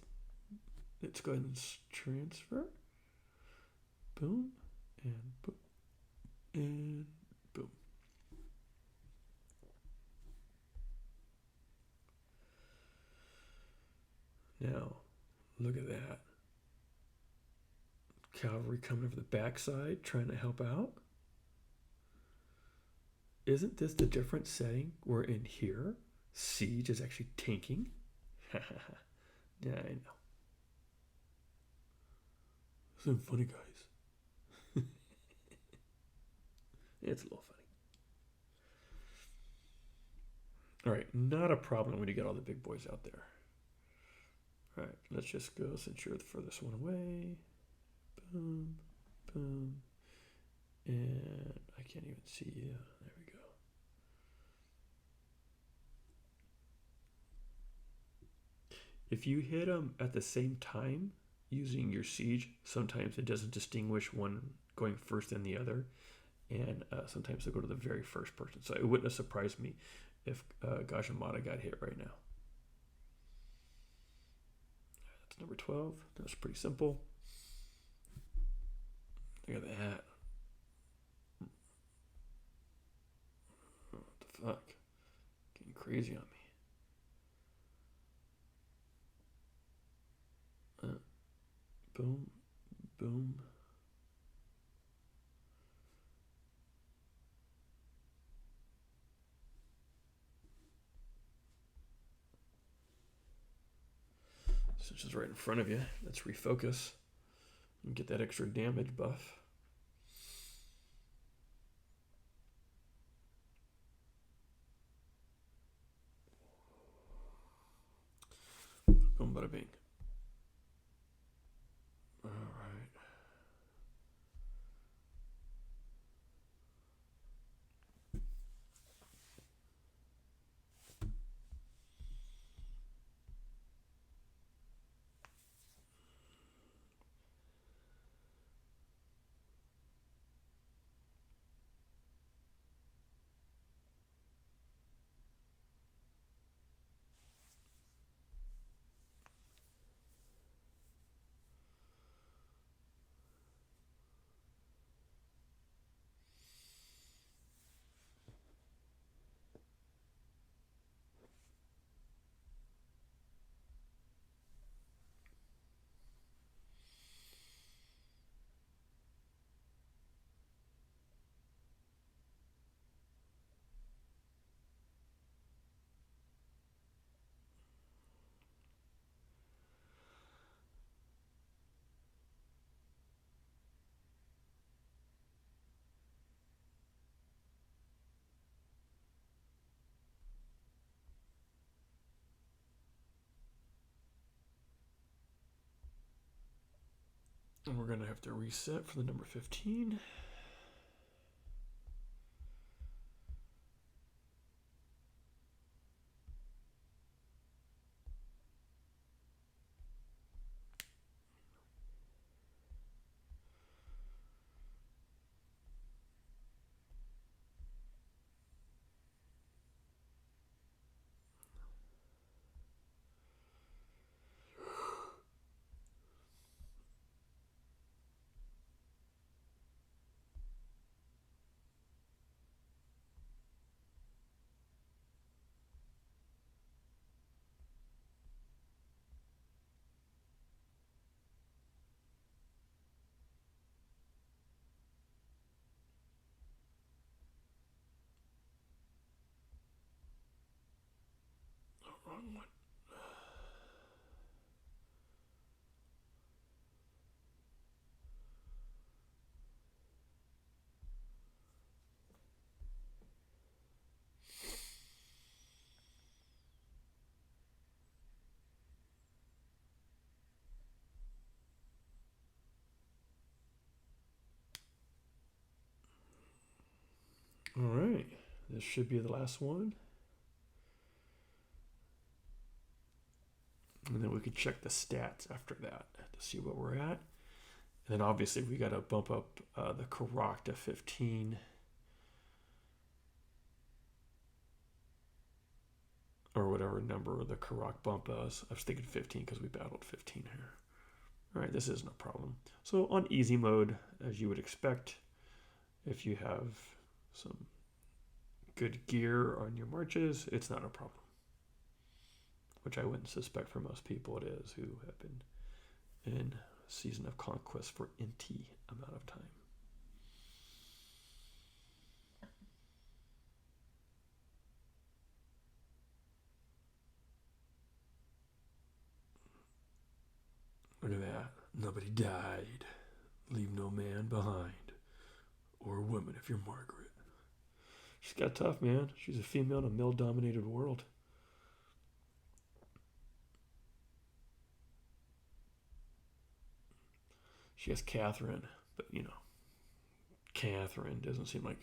Let's go ahead and transfer. Boom. And boom. And boom. Now, look at that. Cavalry coming over the backside, trying to help out. Isn't this the different setting? We're in here. Siege is actually tanking. Yeah, I know. Some funny guys. It's a little funny. All right, not a problem when you get all the big boys out there. All right, let's just go since you're the furthest one away. Boom, boom. And I can't even see you. There we go. If you hit them at the same time using your siege, sometimes it doesn't distinguish one going first and the other. And sometimes they'll go to the very first person. So it wouldn't have surprised me if Gajamada got hit right now. That's number 12. That's pretty simple. Look at that. What the fuck? Getting crazy on me. Boom, boom. Since it's right in front of you, let's refocus and get that extra damage buff. Boom, bada bing. All right. And we're going to have to reset for the number 15. Wrong one. All right. This should be the last one. And then we could check the stats after that to see what we're at. And then obviously we got to bump up the Karuak to 15. Or whatever number the Karuak bump is. I was thinking 15 because we battled 15 here. All right, this isn't a problem. So on easy mode, as you would expect, if you have some good gear on your marches, it's not a problem. Which I wouldn't suspect for most people it is who have been in Season of Conquest for any amount of time. Look at that. Nobody died. Leave no man behind. Or a woman if you're Margaret. She's got tough, man. She's a female in a male-dominated world. She has Catherine, but you know, Catherine doesn't seem like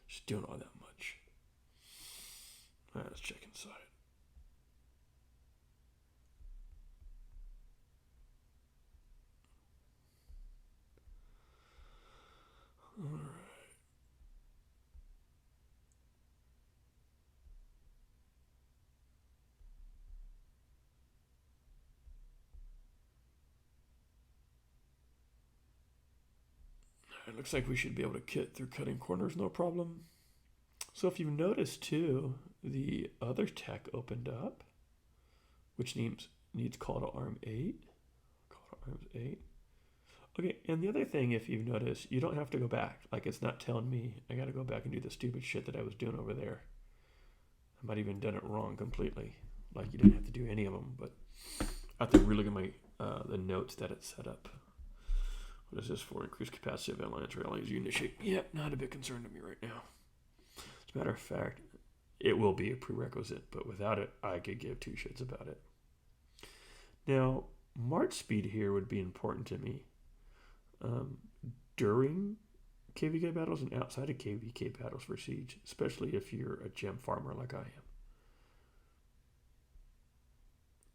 she's doing all that much. All right, let's check inside. All right. It looks like we should be able to get through cutting corners no problem. So if you've noticed too, the other tech opened up, which needs call to arm 8. Call to arms 8. Okay, and the other thing, if you've noticed, you don't have to go back. Like, it's not telling me I gotta go back and do the stupid shit that I was doing over there. I might even done it wrong completely. Like, you didn't have to do any of them, but I have to relook at my the notes that it set up. What is this for? Increased capacity of avalanche rallies. You initiate. Yep, not a bit concerned to me right now. As a matter of fact, it will be a prerequisite, but without it, I could give two shits about it. Now, march speed here would be important to me during KVK battles and outside of KVK battles for Siege, especially if you're a gem farmer like I am.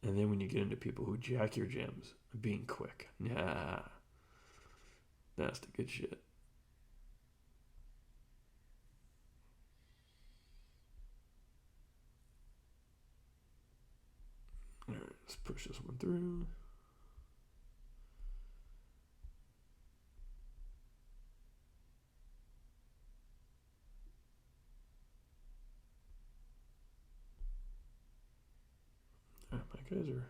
And then when you get into people who jack your gems, being quick. Nah. That's the good shit. Alright, let's push this one through. Alright, my guys are...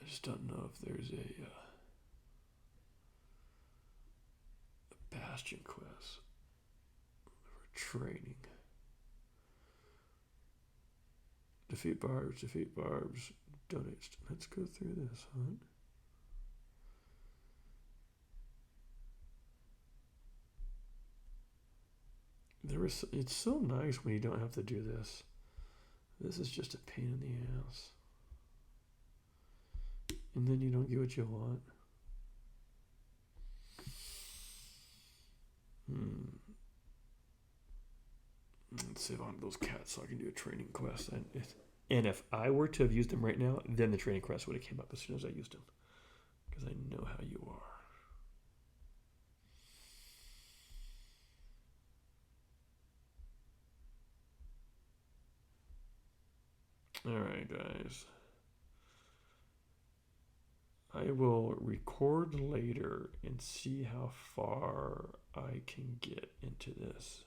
I just don't know if there's a Bastion quest for training. Defeat barbs, donate. Let's go through this, huh? It's so nice when you don't have to do this. This is just a pain in the ass. And then you don't get what you want. Let's save on those cats so I can do a training quest. And if I were to have used them right now, then the training quest would have came up as soon as I used them. Because I know how you are. Alright, guys. I will record later and see how far I can get into this.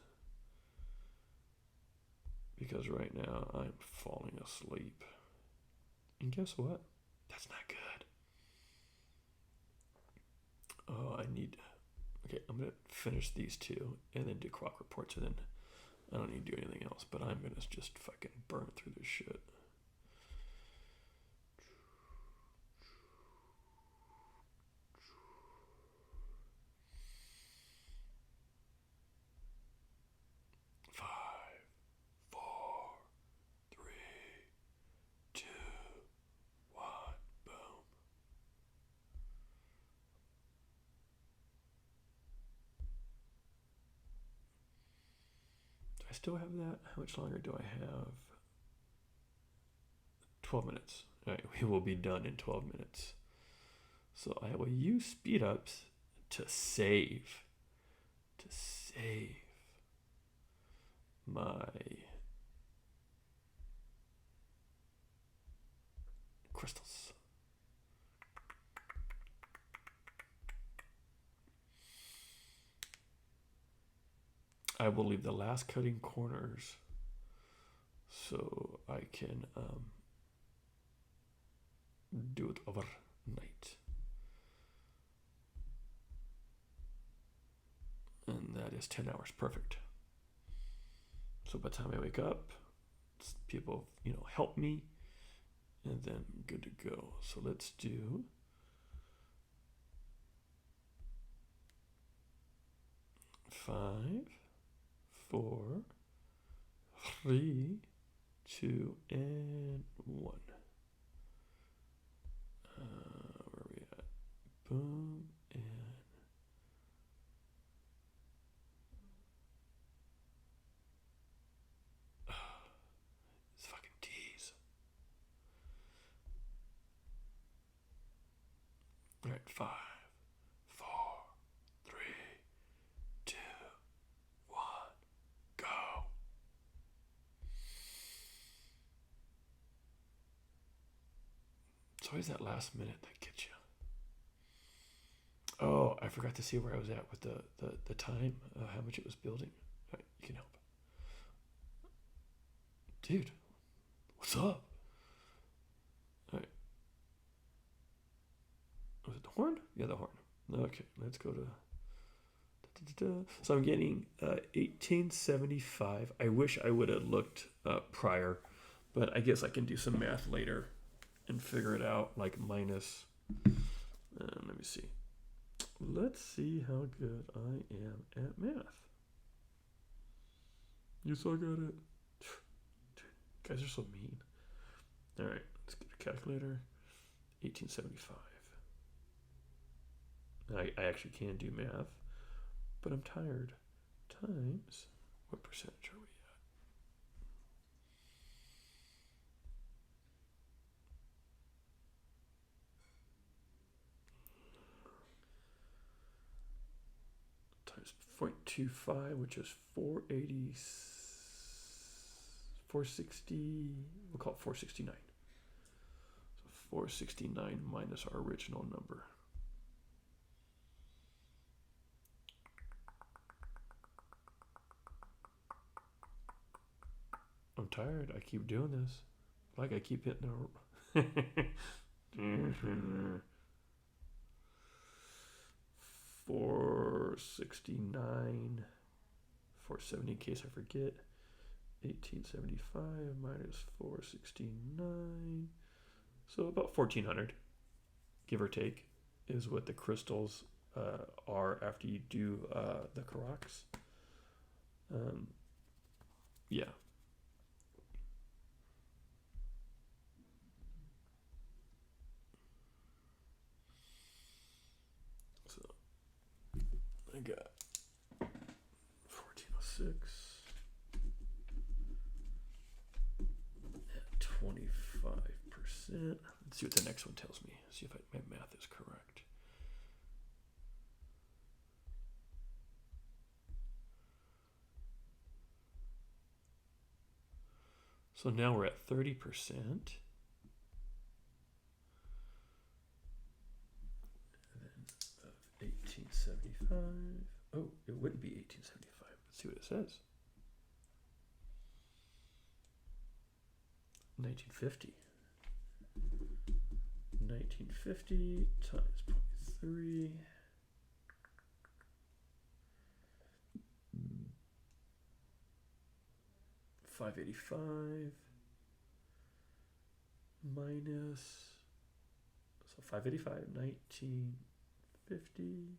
Because right now I'm falling asleep. And guess what? That's not good. Oh, okay, I'm going to finish these two and then do clock reports, and then I don't need to do anything else, but I'm going to just fucking burn through this shit. I still have that. How much longer do I have? 12 minutes. All right, we will be done in 12 minutes. So I will use speed ups to save my crystals. I will leave the last cutting corners so I can do it overnight. And that is 10 hours. Perfect. So by the time I wake up, people, help me, and then good to go. So let's do 5, 4, 3, 2, and 1. right, 5, 4, 3, 2, 1, go. It's always that last minute that gets you. Oh, I forgot to see where I was at with the time, how much it was building. Right, you can help. Dude, what's up? All right. Was it the horn? Yeah, the horn. Okay, let's go to... So I'm getting 1875. I wish I would have looked prior, but I guess I can do some math later and figure it out, like minus... let me see. Let's see how good I am at math. You suck at it. Guys are so mean. All right, let's get a calculator. 1875. I actually can do math, but I'm tired. Times, what percentage are we at? Times 0.25, which is 480, 460, we'll call it 469. So 469 minus our original number. I'm tired. I keep doing this. Like I keep hitting a... 469, 470 in case I forget. 1875 minus 469. So about 1400, give or take, is what the crystals are after you do the Karuaks. Yeah. So I got 1406 at 25%. Let's see what the next one tells me. See if my math is correct. So now we're at 30%. And then 1875. Oh, it wouldn't be 1875. Let's see what it says. 1950. 1950 times 0.3. $585 minus, so 585, 1950,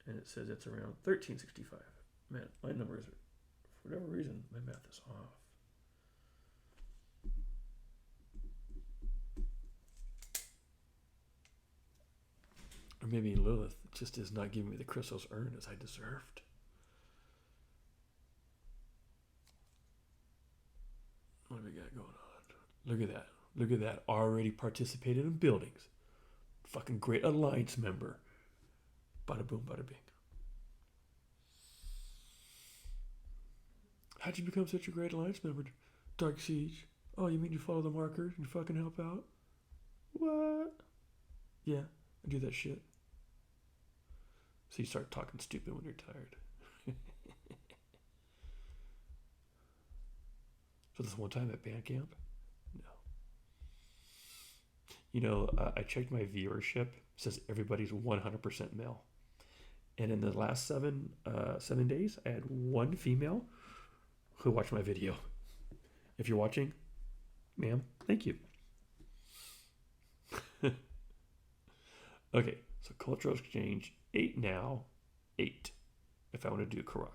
and it says it's around 1365. Man, my numbers are, for whatever reason, my math is off. Or maybe Lilith just is not giving me the crystals earned as I deserved. What do we got going on? Look at that. Look at that. Already participated in buildings. Fucking great alliance member. Bada boom, bada bing. How'd you become such a great alliance member, Dark Siege? Oh, you mean you follow the markers and you fucking help out? What? Yeah, I do that shit. So you start talking stupid when you're tired. So this one time at band camp? No. You know, I checked my viewership. It says everybody's 100% male. And in the last 7 days, I had 1 female who watched my video. If you're watching, ma'am, thank you. Okay, so cultural exchange, 8 now, 8 if I want to do Karuak.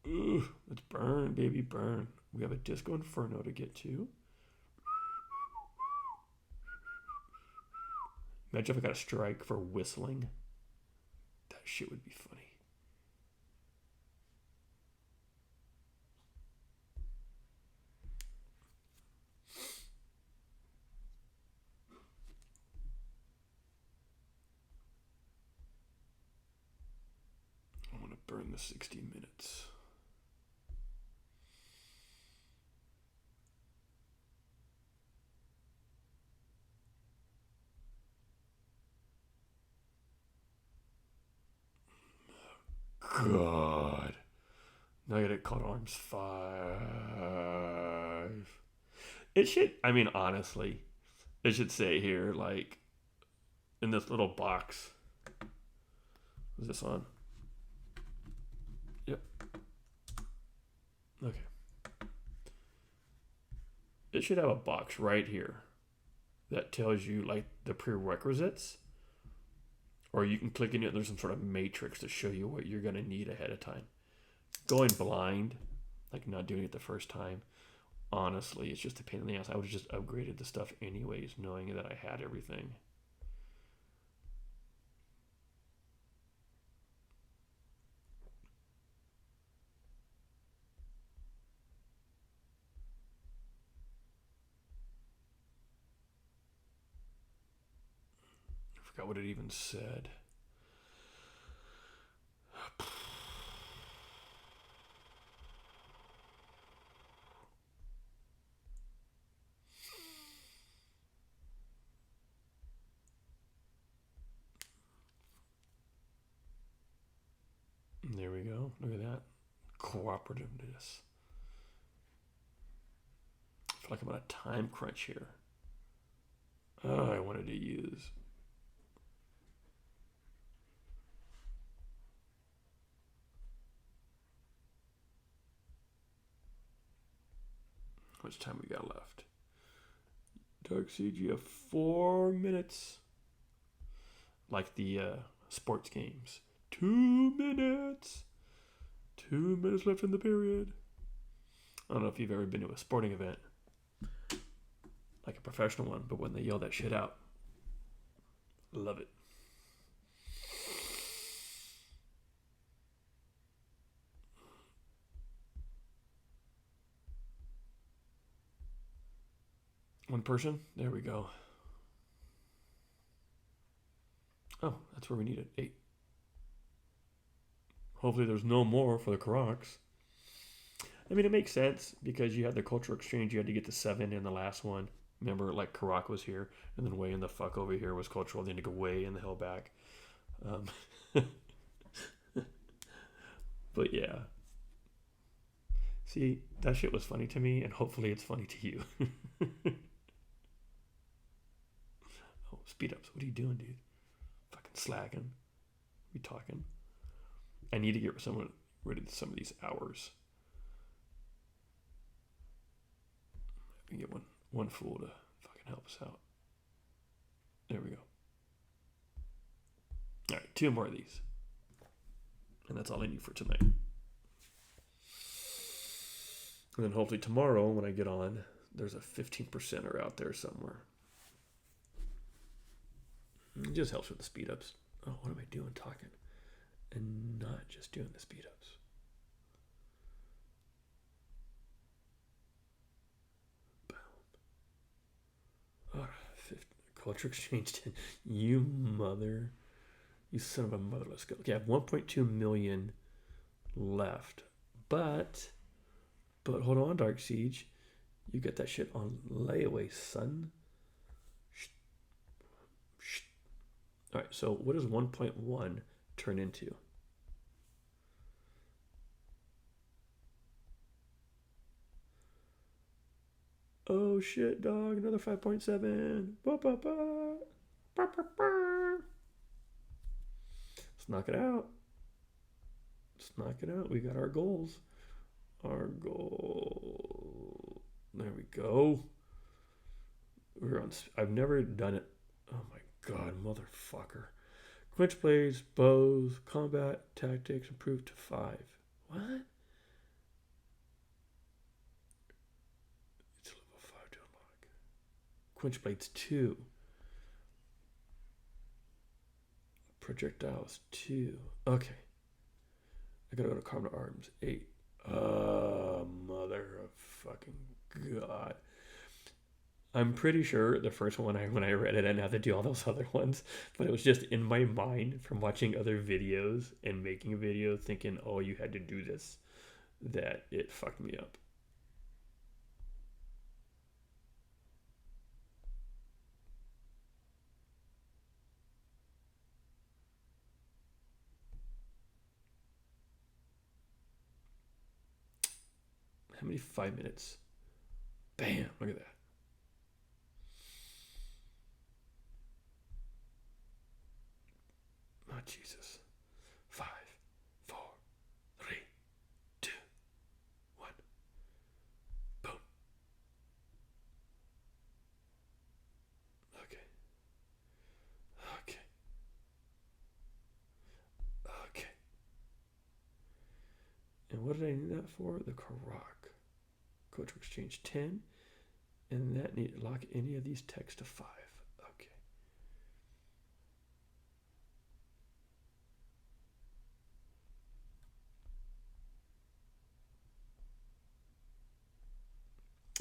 Ooh, let's burn, baby, burn. We have a Disco Inferno to get to. Imagine if I got a strike for whistling. That shit would be funny. covering the 60 minutes. God. Now I gotta call arms 5. It should, I mean, honestly, it should say here, like, in this little box. Is this on? Yep. Okay. It should have a box right here that tells you, like, the prerequisites. Or you can click in it, and there's some sort of matrix to show you what you're going to need ahead of time. Going blind, like not doing it the first time, honestly, it's just a pain in the ass. I would have just upgraded the stuff anyways, knowing that I had everything. I forgot what it even said. There we go. Look at that. Cooperativeness. I feel like I'm on a time crunch here. Oh, I wanted to use. How much time we got left? Dark Siege, you have 4 minutes. Like the sports games. 2 minutes. 2 minutes left in the period. I don't know if you've ever been to a sporting event, like a professional one, but when they yell that shit out, love it. One person? There we go. Oh, that's where we need it. 8. Hopefully there's no more for the Karuaks. I mean, it makes sense because you had the cultural exchange. You had to get to 7 in the last one. Remember, like, Karuak was here, and then way in the fuck over here was cultural. Then you go way in the hell back. But yeah. See, that shit was funny to me, and hopefully it's funny to you. Oh, speed ups. What are you doing, dude? Fucking slacking. We talking. I need to get rid of some of these hours. I can get one fool to fucking help us out. There we go. All right, 2 more of these. And that's all I need for tonight. And then hopefully tomorrow when I get on, there's a 15%er out there somewhere. It just helps with the speed ups. Oh, what am I doing talking? And not just doing the speed ups. Boom. Oh, culture exchange. You son of a mother. Let's go. Okay, I have 1.2 million left. But hold on, Dark Siege. You get that shit on layaway, son. All right, so what does 1.1 turn into? Oh shit, dog! Another 5.7. Let's knock it out. We got our goals. Our goal. There we go. We're on. I've never done it. Oh my god, motherfucker. Quench blades, bows, combat, tactics, improved to 5. What? It's level 5 to unlock. Quench blades 2. Projectiles 2. Okay. I gotta go to Karma Arms 8. Mother of fucking god. I'm pretty sure the first one when I read it, I didn't have to do all those other ones, but it was just in my mind from watching other videos and making a video, thinking, "Oh, you had to do this," that it fucked me up. How many 5 minutes? Bam! Look at that. Oh Jesus! 5, 4, 3, 2, 1. Boom. Okay. Okay. Okay. And what did I need that for? The Karuak. Go to exchange 10. And that need lock any of these texts to 5. Okay.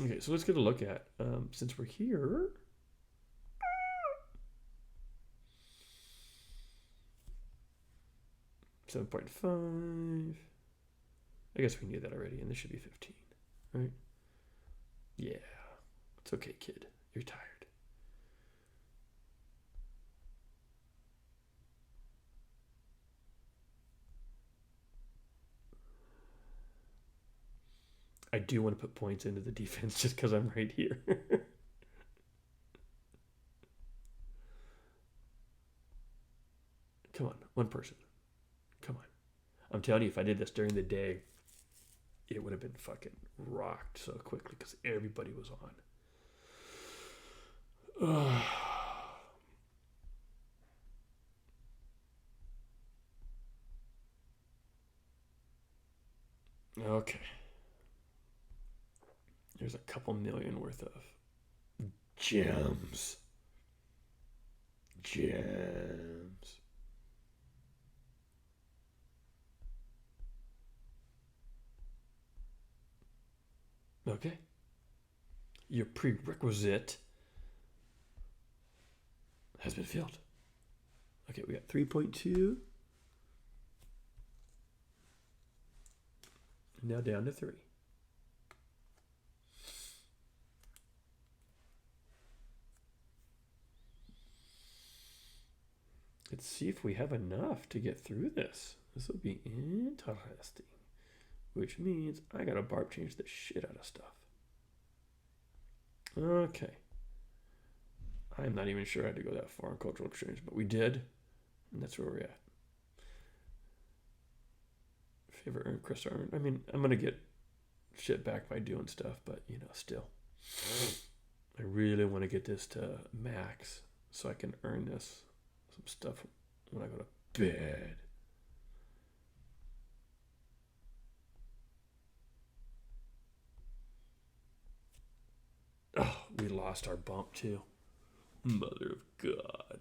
Okay, so let's get a look at, since we're here, 7.5. I guess we knew that already, and this should be 15, right? Yeah, it's okay, kid. You're tired. I do want to put points into the defense just because I'm right here. Come on, one person. Come on. I'm telling you, if I did this during the day, it would have been fucking rocked so quickly because everybody was on. Okay. There's a couple million worth of gems. Gems. Okay. Your prerequisite has been filled. Okay, we got 3.2. Now down to 3. Let's see if we have enough to get through this. This will be interesting. Which means I gotta barb change the shit out of stuff. Okay. I'm not even sure I had to go that far in cultural exchange, but we did. And that's where we're at. Favor earned, Chris earned. I mean, I'm gonna get shit back by doing stuff, but you know, still. I really want to get this to max so I can earn this some stuff when I go to bed. Oh, we lost our bump too. Mother of God.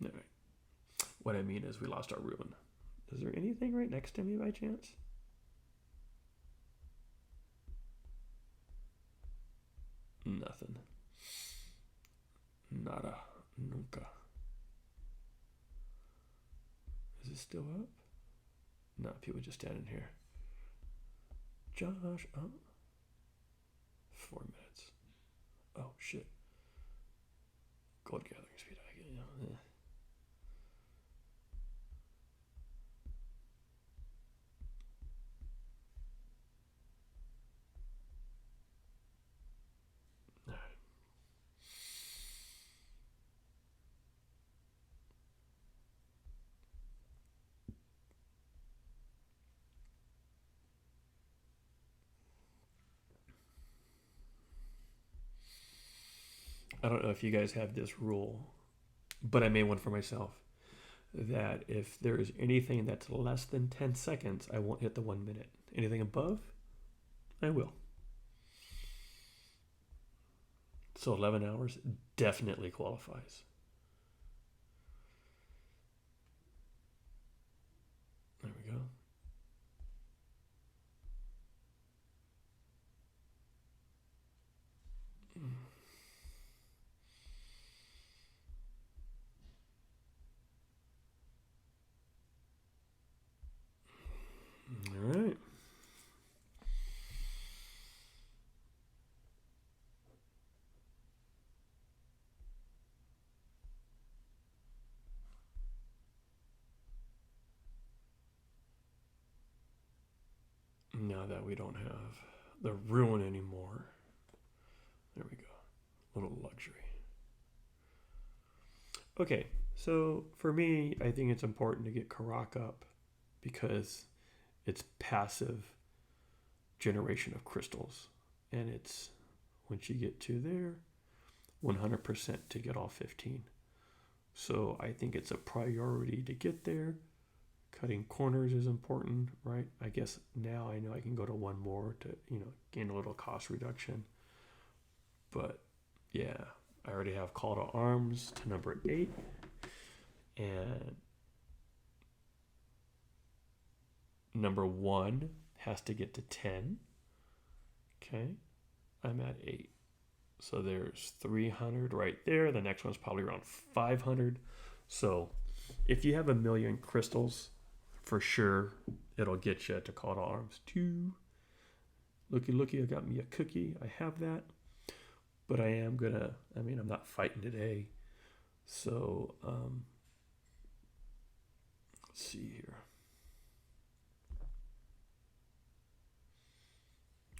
All right. What I mean is we lost our ruin. Is there anything right next to me by chance? Nothing. Nada. Nunca. Is it still up? No, people just standing here. Josh, oh. 4 minutes. Oh, shit. Gold gathering speed. I don't know if you guys have this rule, but I made one for myself that if there is anything that's less than 10 seconds, I won't hit the 1 minute. Anything above, I will. So 11 hours definitely qualifies. There we go. Now that we don't have the ruin anymore. There we go. A little luxury. Okay, so for me, I think it's important to get Karuak up because it's passive generation of crystals. And it's, once you get to there, 100% to get all 15. So I think it's a priority to get there. Cutting corners is important, right? I guess now I know I can go to one more to, gain a little cost reduction. But yeah, I already have call to arms to number 8. And number 1 has to get to 10. Okay, I'm at 8. So there's 300 right there. The next one's probably around 500. So if you have 1 million crystals, for sure, it'll get you to call to arms 2. Looky, I got me a cookie. I have that. But I'm not fighting today. So, let's see here.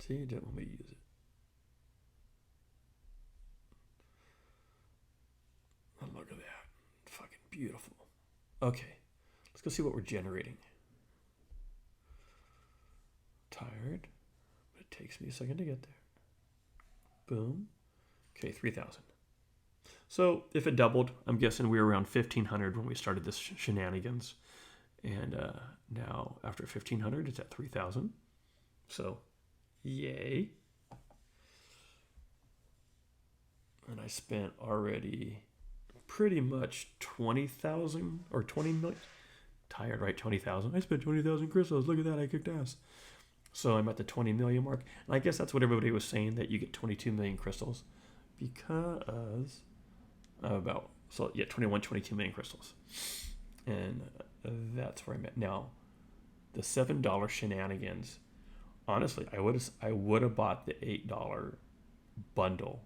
See, it didn't want me to use it. Oh, look at that. Fucking beautiful. Okay. Let's go see what we're generating. Tired. But it takes me a second to get there. Boom. Okay, 3,000. So if it doubled, I'm guessing we were around 1,500 when we started this shenanigans. And now after 1,500, it's at 3,000. So, yay. And I spent already pretty much 20,000 or 20 million. Tired, right? 20,000. I spent 20,000 crystals. Look at that. I kicked ass. So I'm at the 20 million mark. And I guess that's what everybody was saying, that you get 22 million crystals. Because 22 million crystals. And that's where I'm at. Now, the $7 shenanigans. Honestly, I would have bought the $8 bundle.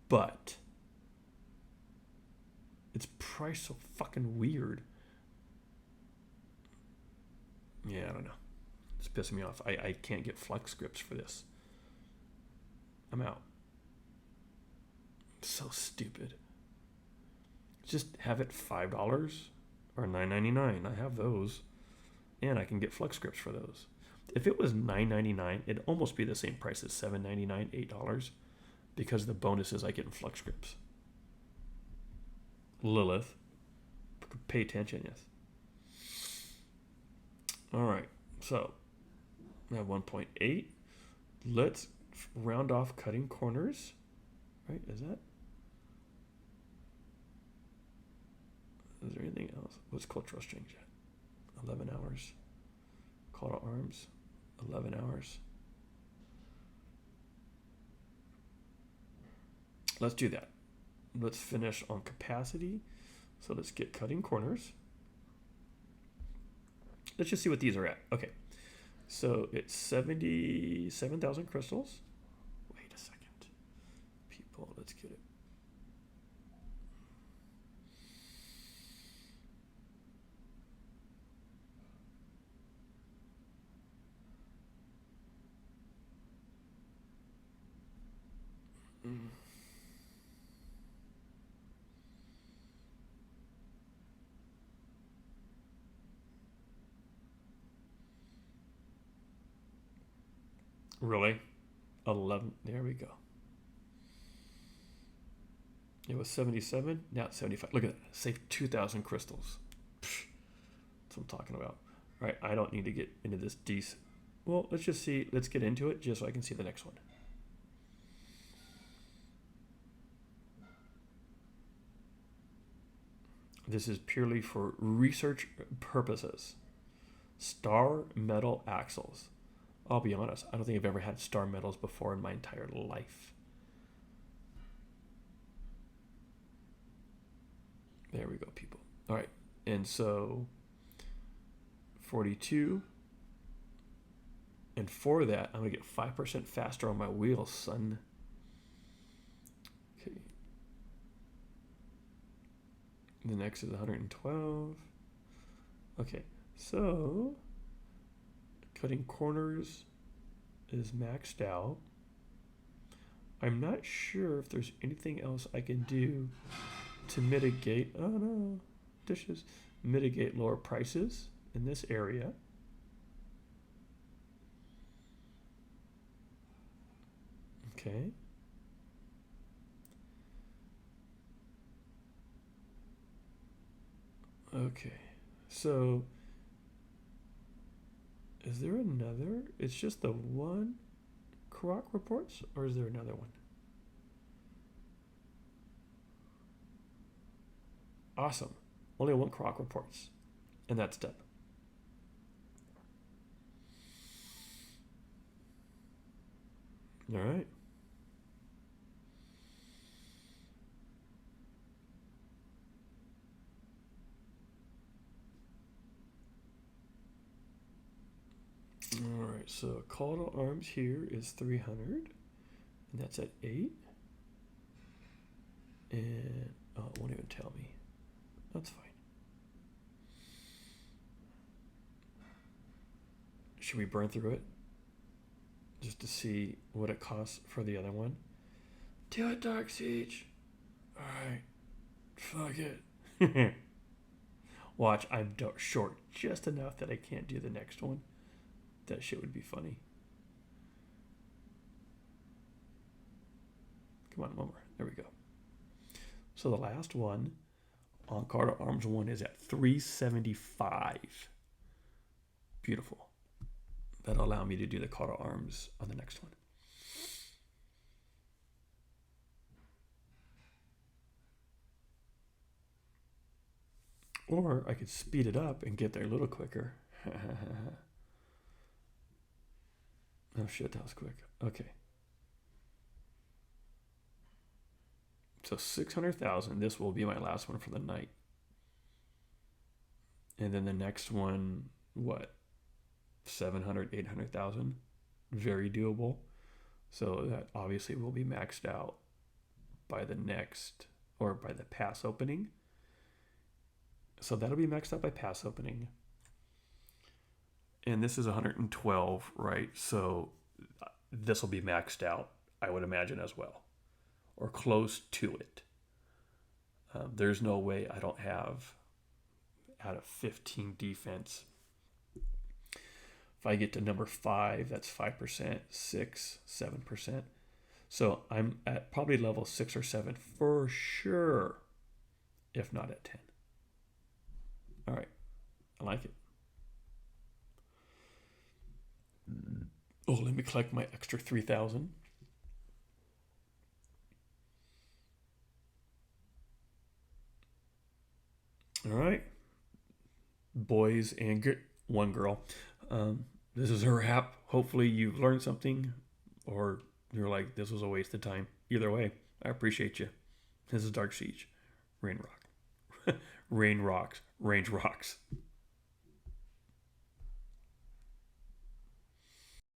But it's priced so fucking weird. Yeah, I don't know. It's pissing me off. I can't get flex scripts for this. I'm out. So stupid. Just have it $5 or $9.99. I have those. And I can get flex scripts for those. If it was $9.99, it'd almost be the same price as $7.99, $8. Because the bonuses I get in flex scripts. Lilith. Pay attention, yes. Alright, so I have 1.8. Let's round off cutting corners. Right, is there anything else? What's cultural exchange at? 11 hours. Call to arms, 11 hours. Let's do that. Let's finish on capacity. So let's get cutting corners. Let's just see what these are at. Okay. So it's 77,000 crystals. Wait a second. People, let's get it. Really? 11. There we go. It was 77. Now it's 75. Look at that. Saved 2,000 crystals. Psh, that's what I'm talking about. All right. I don't need to get into this decent. Well, let's just see. Let's get into it just so I can see the next one. This is purely for research purposes. Star metal axles. I'll be honest, I don't think I've ever had star metals before in my entire life. There we go, people. All right, and so 42. And for that, I'm going to get 5% faster on my wheels, son. Okay. The next is 112. Okay, so Cutting corners is maxed out. I'm not sure if there's anything else I can do to mitigate, oh no, dishes, mitigate lower prices in this area. Okay. Okay. So, is there another? It's just the one Karuak reports, or is there another one? Awesome. Only one Karuak reports, and that's done. All right. All right, so call to arms here is 300, and that's at 8. And, oh, it won't even tell me. That's fine. Should we burn through it? Just to see what it costs for the other one? Do it, Dark Siege. Alright. Fuck it. Watch, I'm short just enough that I can't do the next one. That shit would be funny. Come on, one more. There we go. So the last one on Call to Arms 1 is at 375. Beautiful. That'll allow me to do the Call to Arms on the next one. Or I could speed it up and get there a little quicker. Oh shit, that was quick. Okay. So 600,000. This will be my last one for the night. And then the next one, what? 700, 800,000. Very doable. So that obviously will be maxed out by the next, or by the pass opening. So that'll be maxed out by pass opening. And this is 112, right? So this will be maxed out, I would imagine, as well, or close to it. There's no way I don't have out of 15 defense. If I get to number 5, that's 5%, 6, 7%. So I'm at probably level 6 or 7 for sure, if not at 10. All right, I like it. Oh, let me collect my extra 3,000. All right, boys and one girl. This is a wrap. Hopefully you've learned something, or you're like, this was a waste of time. Either way, I appreciate you. This is Dark Siege. Rain Rock. Rain rocks. Range rocks.